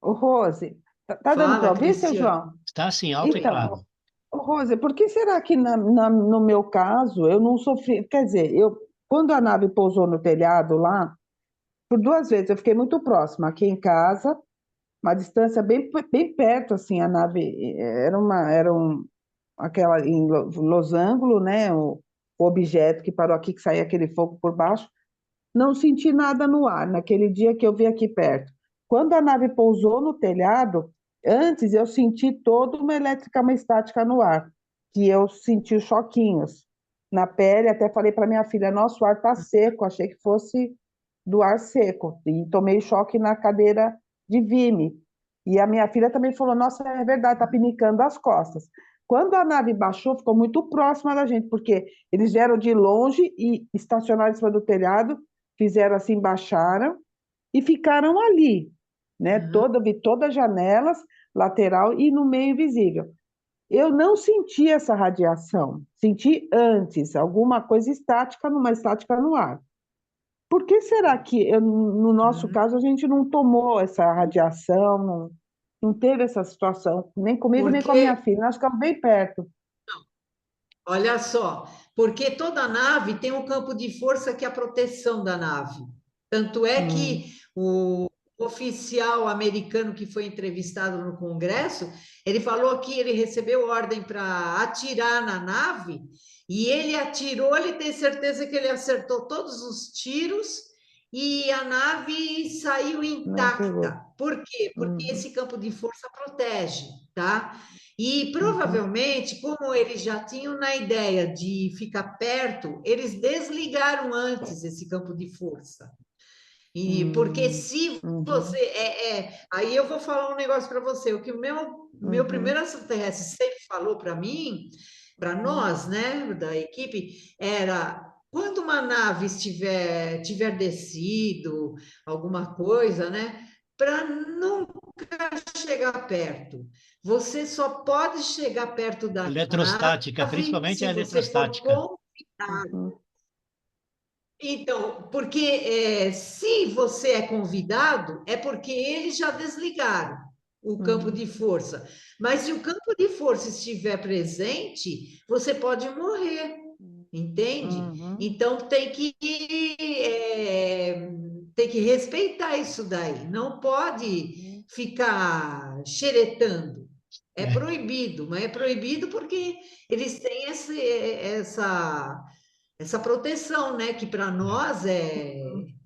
Ô, Rose, tá dando para Fala, ouvir, seu Cristiane. João? Está assim, alto e Então, claro. ô, Rose, por que será que no meu caso eu não sofri? Quer dizer, quando a nave pousou no telhado lá, por 2 vezes eu fiquei muito próxima, aqui em casa, uma distância bem perto, assim, a nave aquela em losango, né? O objeto que parou aqui, que saía aquele fogo por baixo. Não senti nada no ar naquele dia que eu vi aqui perto. Quando a nave pousou no telhado, antes eu senti toda uma elétrica, uma estática no ar, que eu senti os choquinhos na pele. Até falei para minha filha: nosso ar está seco, achei que fosse do ar seco. E tomei choque na cadeira de Vime. E a minha filha também falou: nossa, é verdade, está pinicando as costas. Quando a nave baixou, ficou muito próxima da gente, porque eles vieram de longe e estacionaram em cima do telhado, fizeram assim, baixaram e ficaram ali, né? Vi todas as janelas, lateral e no meio visível. Eu não senti essa radiação, senti antes alguma coisa estática, numa estática no ar. Por que será que, no nosso caso, a gente não tomou essa radiação, não teve essa situação, nem comigo, nem com a minha Porque filha? Nós ficamos bem perto. olha só, porque toda nave tem um campo de força que é a proteção da nave. Tanto é Hum, que o oficial americano que foi entrevistado no Congresso, ele falou que ele recebeu ordem para atirar na nave, e ele atirou, ele tem certeza que ele acertou todos os tiros e a nave saiu não intacta. pegou. Por quê? Porque Uhum, esse campo de força protege, tá? E uhum, provavelmente, como eles já tinham na ideia de ficar perto, eles desligaram antes esse campo de força. E porque se você uhum, aí eu vou falar um negócio para você, o que o meu uhum, primeiro extraterrestre sempre falou para mim, para nós, né, da equipe, era quando uma nave tiver descido, alguma coisa, né, para nunca chegar perto. Você só pode chegar perto da Eletrostática, nave principalmente a se você for eletrostática. convidado. uhum, Então, porque se você é convidado, é porque eles já desligaram o campo uhum, de força. Mas se o campo de força estiver presente, você pode morrer, entende? uhum. Então tem que respeitar isso daí. Não pode ficar xeretando. É É, proibido, mas é proibido porque eles têm essa proteção, né? Que para é. nós é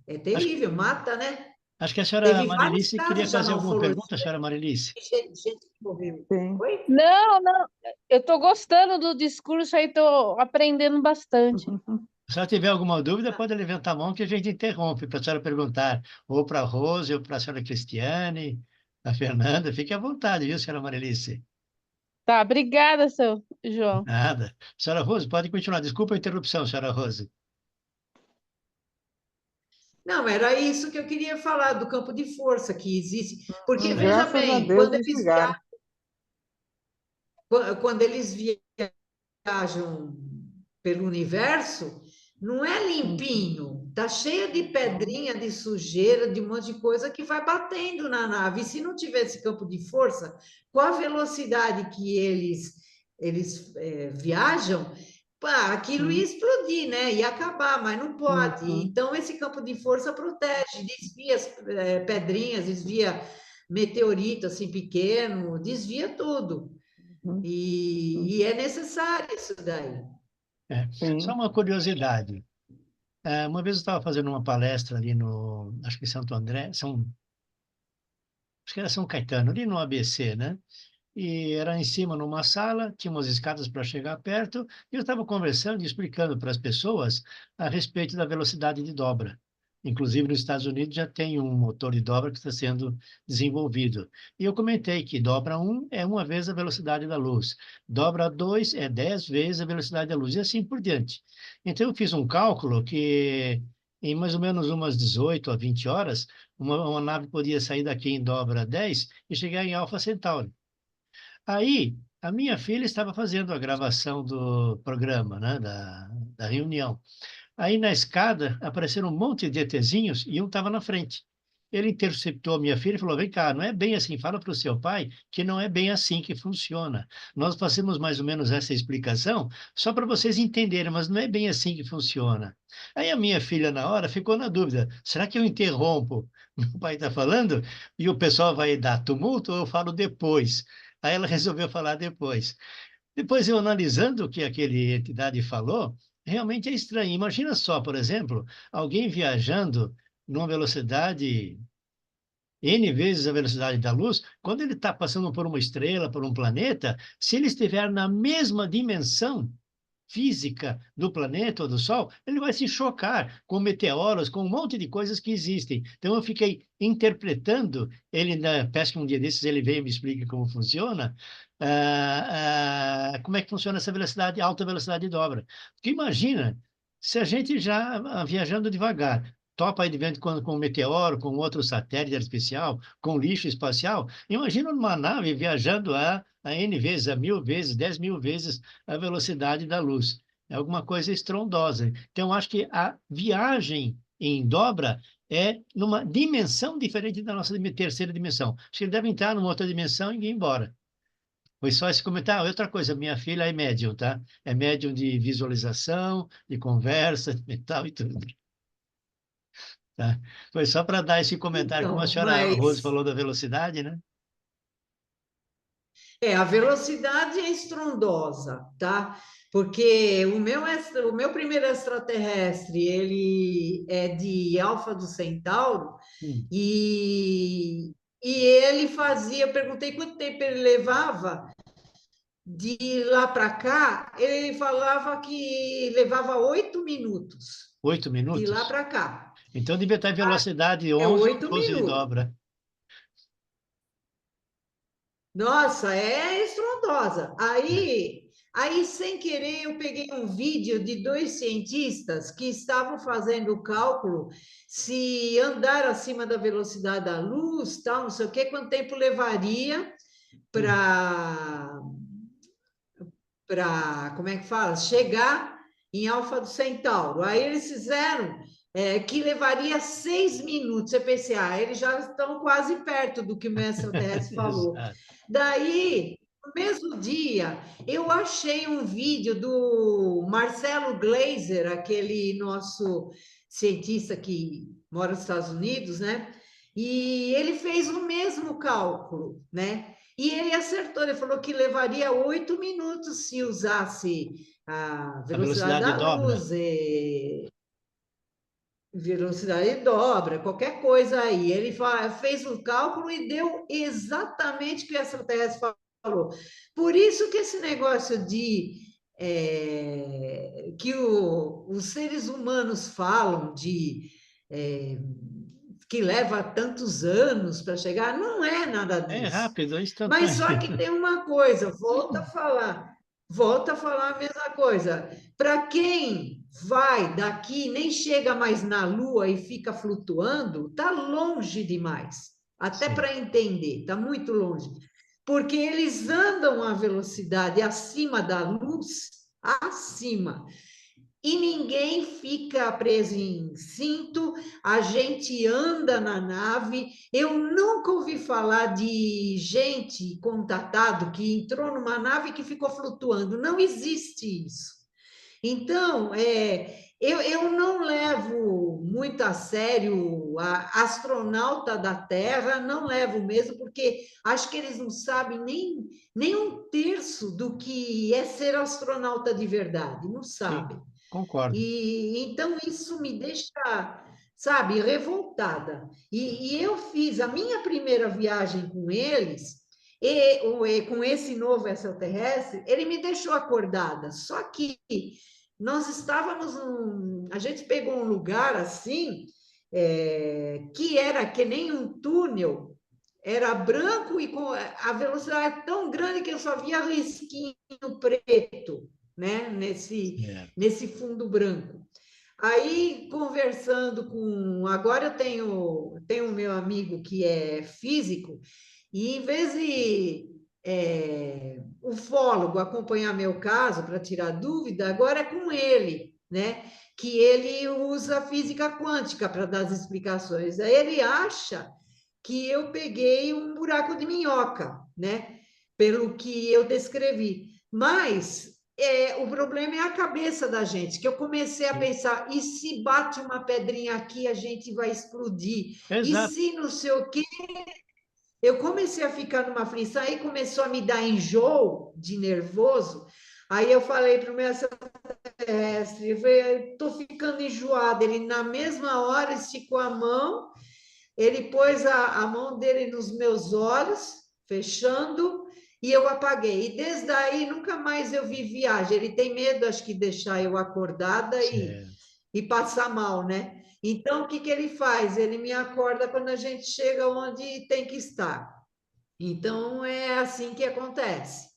Acho, terrível, mata, né? acho que a senhora Teve vários Marilice queria casos já fazer na alguma pergunta, ufologia senhora Marilice. de gente que morreu. Sim. Oi? Não, não, eu estou gostando do discurso aí, estou aprendendo bastante. Uhum. Se ela tiver alguma dúvida, pode levantar a mão que a gente interrompe para a senhora perguntar, ou para a Rose, ou para a senhora Cristiane, a Fernanda. Fique à vontade, viu, senhora Marilice? Tá, obrigada, seu João. Nada. Senhora Rose, pode continuar. Desculpa a interrupção, senhora Rose. Não, era isso que eu queria falar do campo de força que existe. Porque, veja Graças a bem, Deus desligaram. quando eles viajam pelo universo, não é Uhum. limpinho, tá cheio de pedrinha, de sujeira, de um monte de coisa que vai batendo na nave. E se não tivesse campo de força, com a velocidade que eles viajam, pá, aquilo ia explodir, né? Ia acabar, mas não pode. Uhum. Então, esse campo de força protege, desvia as pedrinhas, desvia meteorito assim pequeno, desvia tudo. Uhum. E é necessário isso daí. Só Sim. uma curiosidade. Uma vez eu estava fazendo uma palestra ali no, acho que Santo André, acho que era São Caetano, ali no ABC, né? E era em cima numa sala, tinha umas escadas para chegar perto, e eu estava conversando e explicando para as pessoas a respeito da velocidade de dobra. Inclusive, nos Estados Unidos já tem um motor de dobra que está sendo desenvolvido. E eu comentei que dobra 1 é 1 vez a velocidade da luz, dobra 2 é 10 vezes a velocidade da luz, e assim por diante. Então, eu fiz um cálculo que, em mais ou menos umas 18 a 20 horas, uma nave podia sair daqui em dobra 10 e chegar em Alpha Centauri. Aí, a minha filha estava fazendo a gravação do programa, né, da reunião. Aí, na escada, apareceram um monte de ETzinhos e um estava na frente. Ele interceptou a minha filha e falou: Vem cá, não é bem assim, fala para o seu pai que não é bem assim que funciona. Nós fazemos mais ou menos essa explicação só para vocês entenderem, mas não é bem assim que funciona. Aí a minha filha, na hora, ficou na dúvida: será que eu interrompo? Meu pai está falando e o pessoal vai dar tumulto ou eu falo depois? Aí ela resolveu falar depois. Depois eu analisando o que aquele entidade falou, realmente é estranho. Imagina só, por exemplo, alguém viajando numa velocidade N vezes a velocidade da luz, quando ele está passando por uma estrela, por um planeta, se ele estiver na mesma dimensão física do planeta ou do Sol, ele vai se chocar com meteoros, com um monte de coisas que existem. Então, eu fiquei interpretando, peço que um dia desses ele venha e me explique como funciona, como é que funciona essa velocidade, alta velocidade de dobra. Porque imagina, se a gente já viajando devagar, topa aí de vez em quando com um meteoro, com outro satélite artificial, com lixo espacial, imagina numa nave viajando a N vezes, a 1000 vezes, 10.000 vezes a velocidade da luz. É alguma coisa estrondosa. Então, acho que a viagem em dobra é numa dimensão diferente da nossa terceira dimensão. Acho que ele deve entrar numa outra dimensão e ir embora. Foi só esse comentário. Outra coisa, minha filha é médium, tá? É médium de visualização, de conversa, de tal e tudo. Tá? Foi só para dar esse comentário, como a Então, senhora Rose mas falou da velocidade, né? a velocidade é estrondosa, tá? Porque o meu primeiro extraterrestre, ele é de Alfa do Centauro, Hum. e, e ele fazia, eu perguntei quanto tempo ele levava de lá para cá, ele falava que levava 8 minutos 8 de lá minutos? para cá. Então devia estar em velocidade É 11 ou 12 de 8 minutos. dobra. Nossa, é estrondosa. Aí, sem querer, eu peguei um vídeo de dois cientistas que estavam fazendo o cálculo se andar acima da velocidade da luz, tal, não sei o quê, quanto tempo levaria para, como é que fala? Chegar em Alfa do Centauro. Aí eles fizeram que levaria 6 minutos. Eu pensei, eles já estão quase perto do que o mestre extraterrestre falou. Exato. Daí, no mesmo dia, eu achei um vídeo do Marcelo Gleiser, aquele nosso cientista que mora nos Estados Unidos, né? E ele fez o mesmo cálculo, né? E ele acertou, ele falou que levaria 8 minutos se usasse a A velocidade velocidade da dobra. luz, velocidade dobra, qualquer coisa aí. Ele fez um cálculo e deu exatamente o que o extraterrestre falou. Por isso que esse negócio de que os seres humanos falam de que leva tantos anos para chegar, não é nada É disso. rápido, é Mas instantâneo. só que tem uma coisa, volta a falar a mesma coisa. Para quem vai daqui, nem chega mais na Lua e fica flutuando, está longe demais. Até Sim. para entender, está muito longe. Porque eles andam a velocidade acima da luz, acima. E ninguém fica preso em cinto, a gente anda na nave. Eu nunca ouvi falar de gente contatado que entrou numa nave que ficou flutuando. Não existe isso. Então, eu não levo muito a sério a astronauta da Terra, não levo mesmo, porque acho que eles não sabem nem um terço do que é ser astronauta de verdade, não Sim, sabem. concordo. E então isso me deixa, sabe, revoltada. E eu fiz a minha primeira viagem com eles, com esse novo extraterrestre, ele me deixou acordada. Só que nós estávamos a gente pegou um lugar assim, que era que nem um túnel, era branco e com a velocidade tão grande que eu só via risquinho preto, né? Certo. Nesse fundo branco. Aí, conversando com. Agora eu tenho um meu amigo que é físico, e em vez de ufólogo acompanhar meu caso para tirar dúvida, agora é com ele, né? Que ele usa física quântica para dar as explicações. Aí ele acha que eu peguei um buraco de minhoca, né? Pelo que eu descrevi. Mas o problema é a cabeça da gente, que eu comecei a pensar, e se bate uma pedrinha aqui, a gente vai explodir? E Exato. se não sei o quê? Eu comecei a ficar numa aflição, aí começou a me dar enjoo de nervoso, aí eu falei para o meu extraterrestre, eu falei, estou ficando enjoada. Ele, na mesma hora, esticou a mão, ele pôs a mão dele nos meus olhos, fechando, e eu apaguei. E desde aí nunca mais eu vi viagem. Ele tem medo, acho que, de deixar eu acordada Certo. e passar mal, né? Então, o que ele faz? Ele me acorda quando a gente chega onde tem que estar. Então, é assim que acontece.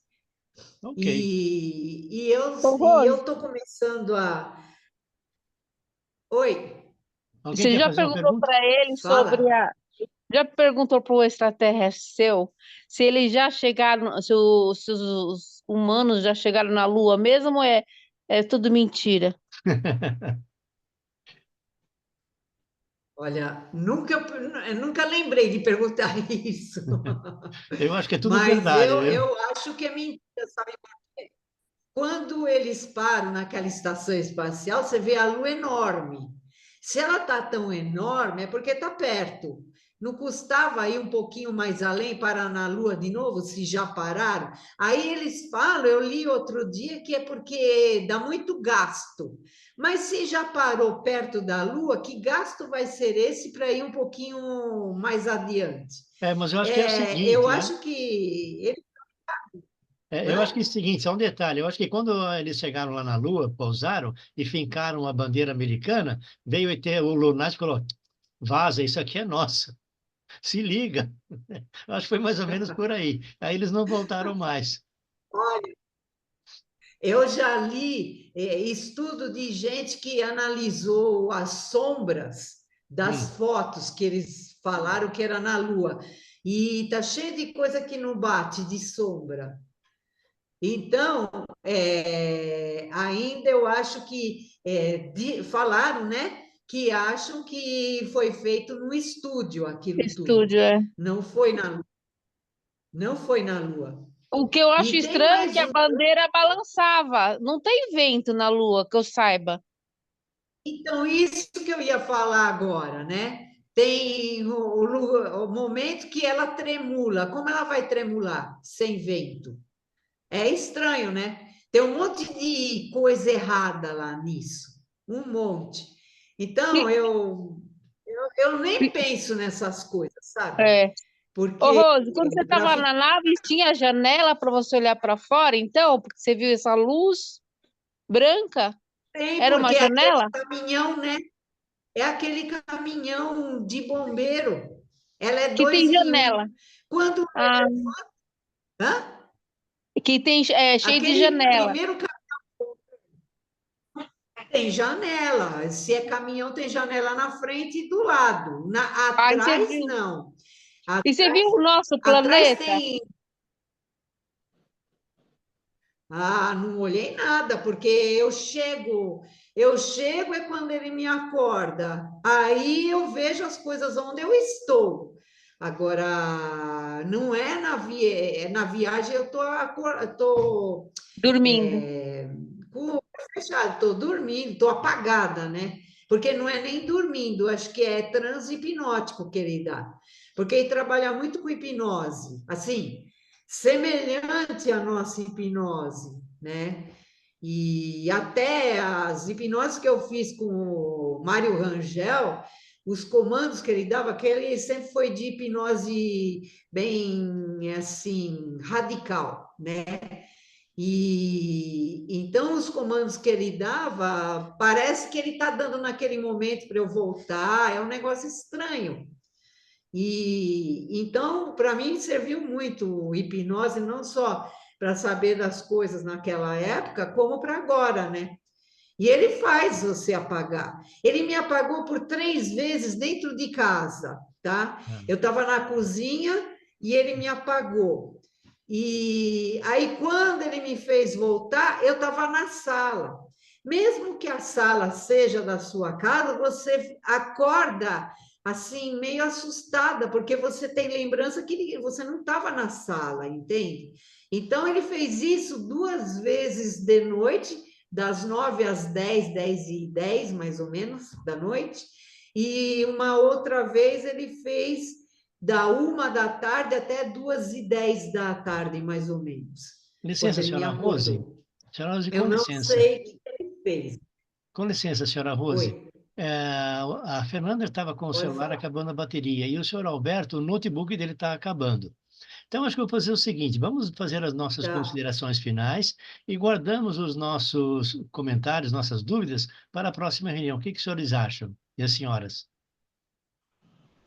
Ok. E eu Ô, e eu Rose, estou começando a. Oi, Alguém Você quer já fazer uma perguntou pergunta? para ele sobre fala. a. Já perguntou para o extraterrestre seu se eles já chegaram, se os humanos já chegaram na Lua mesmo ou é tudo mentira? Olha, eu nunca lembrei de perguntar isso. Eu acho que é tudo Mas verdade, viu? eu acho que é mentira, sabe? Quando eles param naquela estação espacial, você vê a Lua enorme. Se ela está tão enorme, é porque está perto. Não custava ir um pouquinho mais além, parar na Lua de novo, se já pararam? Aí eles falam, eu li outro dia, que é porque dá muito gasto. Mas se já parou perto da Lua, que gasto vai ser esse para ir um pouquinho mais adiante? Mas eu acho que é o Eu seguinte, né? acho que. Eu acho que é o Hã? seguinte, só um detalhe. Eu acho que quando eles chegaram lá na Lua, pousaram e fincaram a bandeira americana, veio o ET, o lunático e falou: vaza, isso aqui é nosso. Se liga. Eu acho que foi mais ou menos por aí. Aí eles não voltaram mais. Eu já li estudo de gente que analisou as sombras das Hum. fotos que eles falaram que era na Lua. E tá cheio de coisa que não bate de sombra. Então, ainda eu acho que falaram, né? Que acham que foi feito no estúdio aquilo tudo. Estúdio, é. Não foi na Lua. Não foi na Lua. O que eu acho E tem estranho é que mais a um. bandeira balançava. Não tem vento na Lua, que eu saiba. Então, isso que eu ia falar agora, né? Tem o momento que ela tremula. Como ela vai tremular sem vento? É estranho, né? Tem um monte de coisa errada lá nisso. Um monte. Então, E- eu nem penso nessas coisas, sabe? É. Ô, Porque Rose, quando você para estava ficar. na nave, tinha janela para você olhar para fora, então? Porque você viu essa luz branca? Tem, Era uma porque é aquele janela? caminhão, né? É aquele caminhão de bombeiro. Ela é Que tem dois em janela. um. Quando. Ah, Hã? que tem cheio de Aquele janela. primeiro tem janela. Se é caminhão, tem janela na frente e do lado. Aí você Atrás, viu. não. E você Atrás, viu o nosso atrás planeta? tem. Ah, não olhei nada, porque eu chego é quando ele me acorda. Aí eu vejo as coisas onde eu estou. Agora, não é na viagem, eu tô Dormindo. é, com fechado, estou dormindo, estou apagada, né? Porque não é nem dormindo, acho que é transe hipnótico que ele dá. Porque ele trabalha muito com hipnose, assim, semelhante à nossa hipnose, né? E até as hipnoses que eu fiz com o Mário Rangel, os comandos que ele dava, que ele sempre foi de hipnose bem, assim, radical, né? E então os comandos que ele dava, parece que ele está dando naquele momento para eu voltar, é um negócio estranho. E então, para mim, serviu muito hipnose, não só para saber das coisas naquela época, como para agora, né? E ele faz você apagar. Ele me apagou por 3 vezes dentro de casa, tá? Eu estava na cozinha e ele me apagou. E aí, quando ele me fez voltar, eu estava na sala. Mesmo que a sala seja da sua casa, você acorda assim, meio assustada, porque você tem lembrança que você não estava na sala, entende? Então, ele fez isso 2 vezes de noite, das 9 às 10, 10h10, mais ou menos, da noite, e uma outra vez ele fez da 1 da tarde até 2h10 da tarde, mais ou menos, quando Licença, ele me senhora Rose. acordou. Senhora Rose, Eu com não licença. sei o que ele fez. Com licença, senhora Rose. Oi, A Fernanda estava com o pode celular falar. acabando a bateria e o senhor Alberto, o notebook dele está acabando. Então, acho que eu vou fazer o seguinte: vamos fazer as nossas Tá. considerações finais e guardamos os nossos comentários, nossas dúvidas para a próxima reunião. O que que os senhores acham? E as senhoras?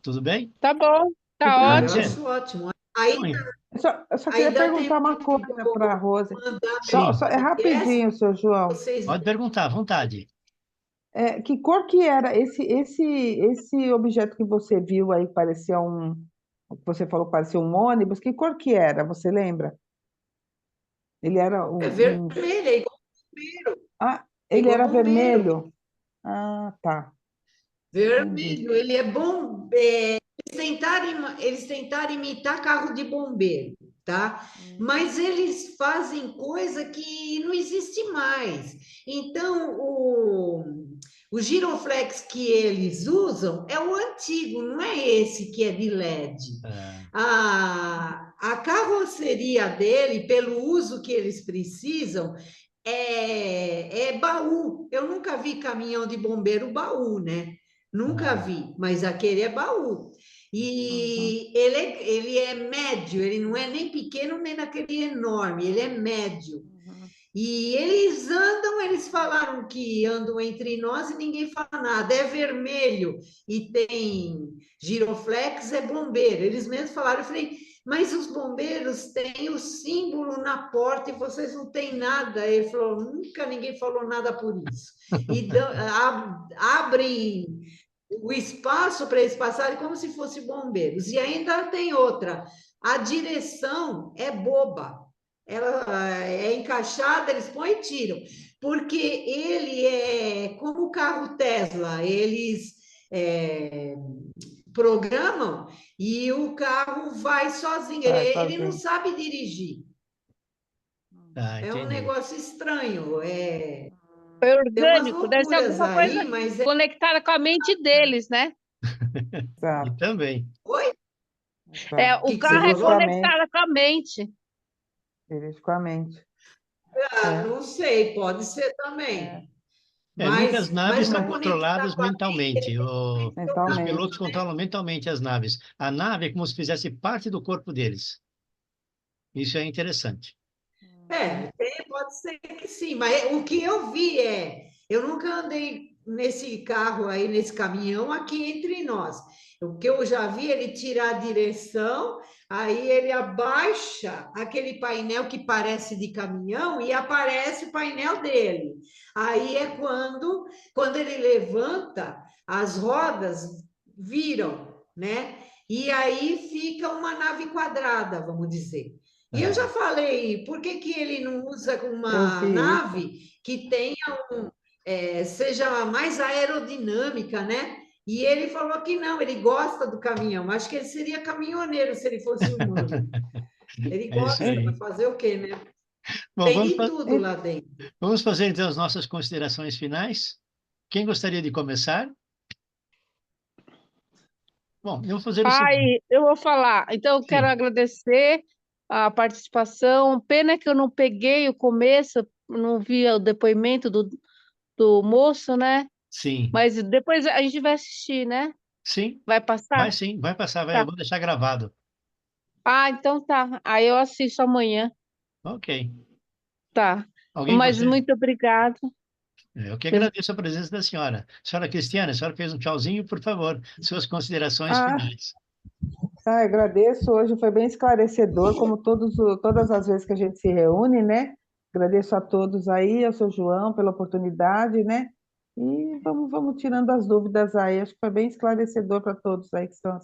Tudo bem? Tá bom, Tudo tá Ah, bem. eu ótimo. acho ótimo. Então, Eu só queria Ainda tem perguntar uma tempo de coisa eu para a Rose. mandar meu sim, É podcast? rapidinho, seu João. Vocês pode perguntar à vontade. Que cor que era esse objeto que você viu aí, que parecia que você falou que parecia um ônibus, que cor que era? Você lembra? Ele era é vermelho, Ah, é ele igual era bombeiro. vermelho? Ah, tá. Entendi. Vermelho, ele é bom. Eles tentaram imitar carro de bombeiro, tá? Mas eles fazem coisa que não existe mais. Então, o giroflex que eles usam é o antigo, não é esse que é de LED. Ah, A carroceria dele, pelo uso que eles precisam, é baú. Eu nunca vi caminhão de bombeiro baú, né? Nunca ah, vi, mas aquele é baú. Uhum. E ele é médio, ele não é nem pequeno nem naquele enorme, ele é médio. Uhum. E eles falaram que andam entre nós e ninguém fala nada. É vermelho e tem giroflex, é bombeiro. Eles mesmos falaram, eu falei, mas os bombeiros têm o símbolo na porta e vocês não têm nada. Ele falou, nunca ninguém falou nada por isso. E abrem o espaço para eles passarem como se fossem bombeiros. E ainda tem outra, a direção é boba. Ela é encaixada, eles põem e tiram. Porque ele é como o carro Tesla, eles programam e o carro vai sozinho, Vai ele não sozinho. sabe dirigir. tá, É um entendi. negócio estranho. Foi Tem umas orgânico, deve ser loucuras alguma coisa aí, mas conectada com a mente deles, né? E Exato, também. Oi? É, exato. O o que você carro é falou? Juridicamente, conectado com a mente. juridicamente. Ah, É, não sei, pode ser é, também. Muitas naves Mas são para controladas conectar com a mente, ele mentalmente. tem que ter o Os mentalmente. pilotos controlam mentalmente as naves. A nave é como se fizesse parte do corpo deles. Isso é interessante. pode ser que sim, mas o que eu vi eu nunca andei nesse carro aí, nesse caminhão aqui entre nós. O que eu já vi, ele tirar a direção, aí ele abaixa aquele painel que parece de caminhão e aparece o painel dele. Aí é quando ele levanta, as rodas viram, né? E aí fica uma nave quadrada, vamos dizer. E eu já Ah, falei, por que que ele não usa Eu uma vi isso. nave que tenha seja mais aerodinâmica, né? E ele falou que não, ele gosta do caminhão. Acho que ele seria caminhoneiro se ele fosse humano. Ele é isso gosta, vai aí. fazer o quê, né? Bom, Tem de tudo lá dentro. vamos fazer então as nossas considerações finais. Quem gostaria de começar? Bom, eu vou fazer o seguinte. Ai, eu vou falar. Então, eu quero Sim, agradecer a participação. Pena que eu não peguei o começo, não vi o depoimento do moço, né? sim, Mas depois a gente vai assistir, né? sim. Vai passar? Sim, vai passar, eu Tá. vou deixar gravado. Ah, então tá. Aí eu assisto amanhã. Ok. Tá. Alguém Mas gostaria? muito obrigada. Eu que agradeço a presença da senhora. Senhora Cristiane, a senhora fez um tchauzinho, por favor, suas considerações Ah, finais. agradeço. Hoje foi bem esclarecedor, como todas as vezes que a gente se reúne, né? Agradeço a todos aí, ao seu João, pela oportunidade, né? E vamos tirando as dúvidas aí. Acho que foi bem esclarecedor para todos aí que estão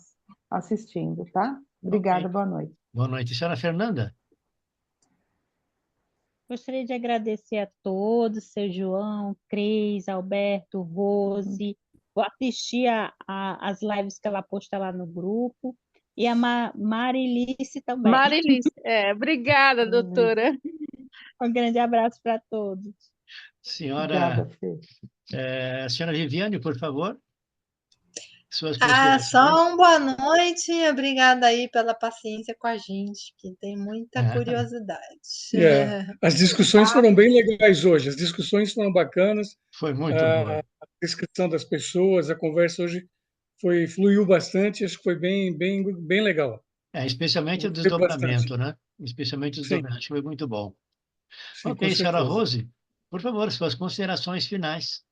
assistindo, tá? Ok. Obrigada, boa noite. Boa noite. Senhora Fernanda? Gostaria de agradecer a todos, seu João, Cris, Alberto, Rose. Vou assistir as lives que ela posta lá no grupo. E a Marilice também. Marilice, obrigada, doutora. Um grande abraço para todos. Obrigada, Senhora, Fê. senhora Viviane, por favor, suas Ah, considerações. só uma boa noite. Obrigada aí pela paciência com a gente, que tem muita curiosidade. É, as discussões foram bem legais hoje, as discussões foram bacanas, Foi muito a boa. descrição das pessoas, a conversa hoje fluiu bastante, acho que foi bem legal. Especialmente o Gostei bastante. desdobramento, né? Especialmente o Sim, desdobramento, acho que foi muito bom. sim, com Ok, senhora certeza. Rose, por favor, suas considerações finais.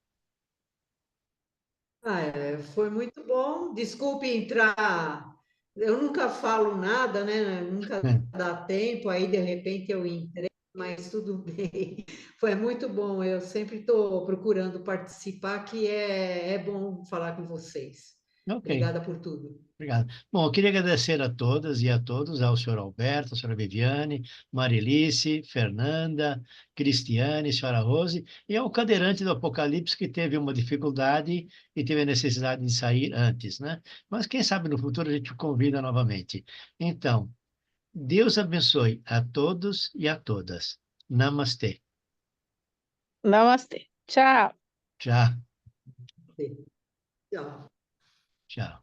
Foi muito bom. Desculpe entrar. Eu nunca falo nada, né? Nunca dá tempo, aí de repente eu entrei, mas tudo bem. Foi muito bom. Eu sempre estou procurando participar, que é bom falar com vocês. Ok. Obrigada por tudo. Obrigado. Bom, eu queria agradecer a todas e a todos, ao senhor Alberto, à senhora Viviane, Marilice, Fernanda, Cristiane, senhora Rose, e ao cadeirante do Apocalipse que teve uma dificuldade e teve a necessidade de sair antes, né? Mas quem sabe no futuro a gente o convida novamente. Então, Deus abençoe a todos e a todas. Namastê. Namastê. Tchau. Tchau. Tchau. Tchau.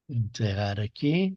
Encerrar aqui.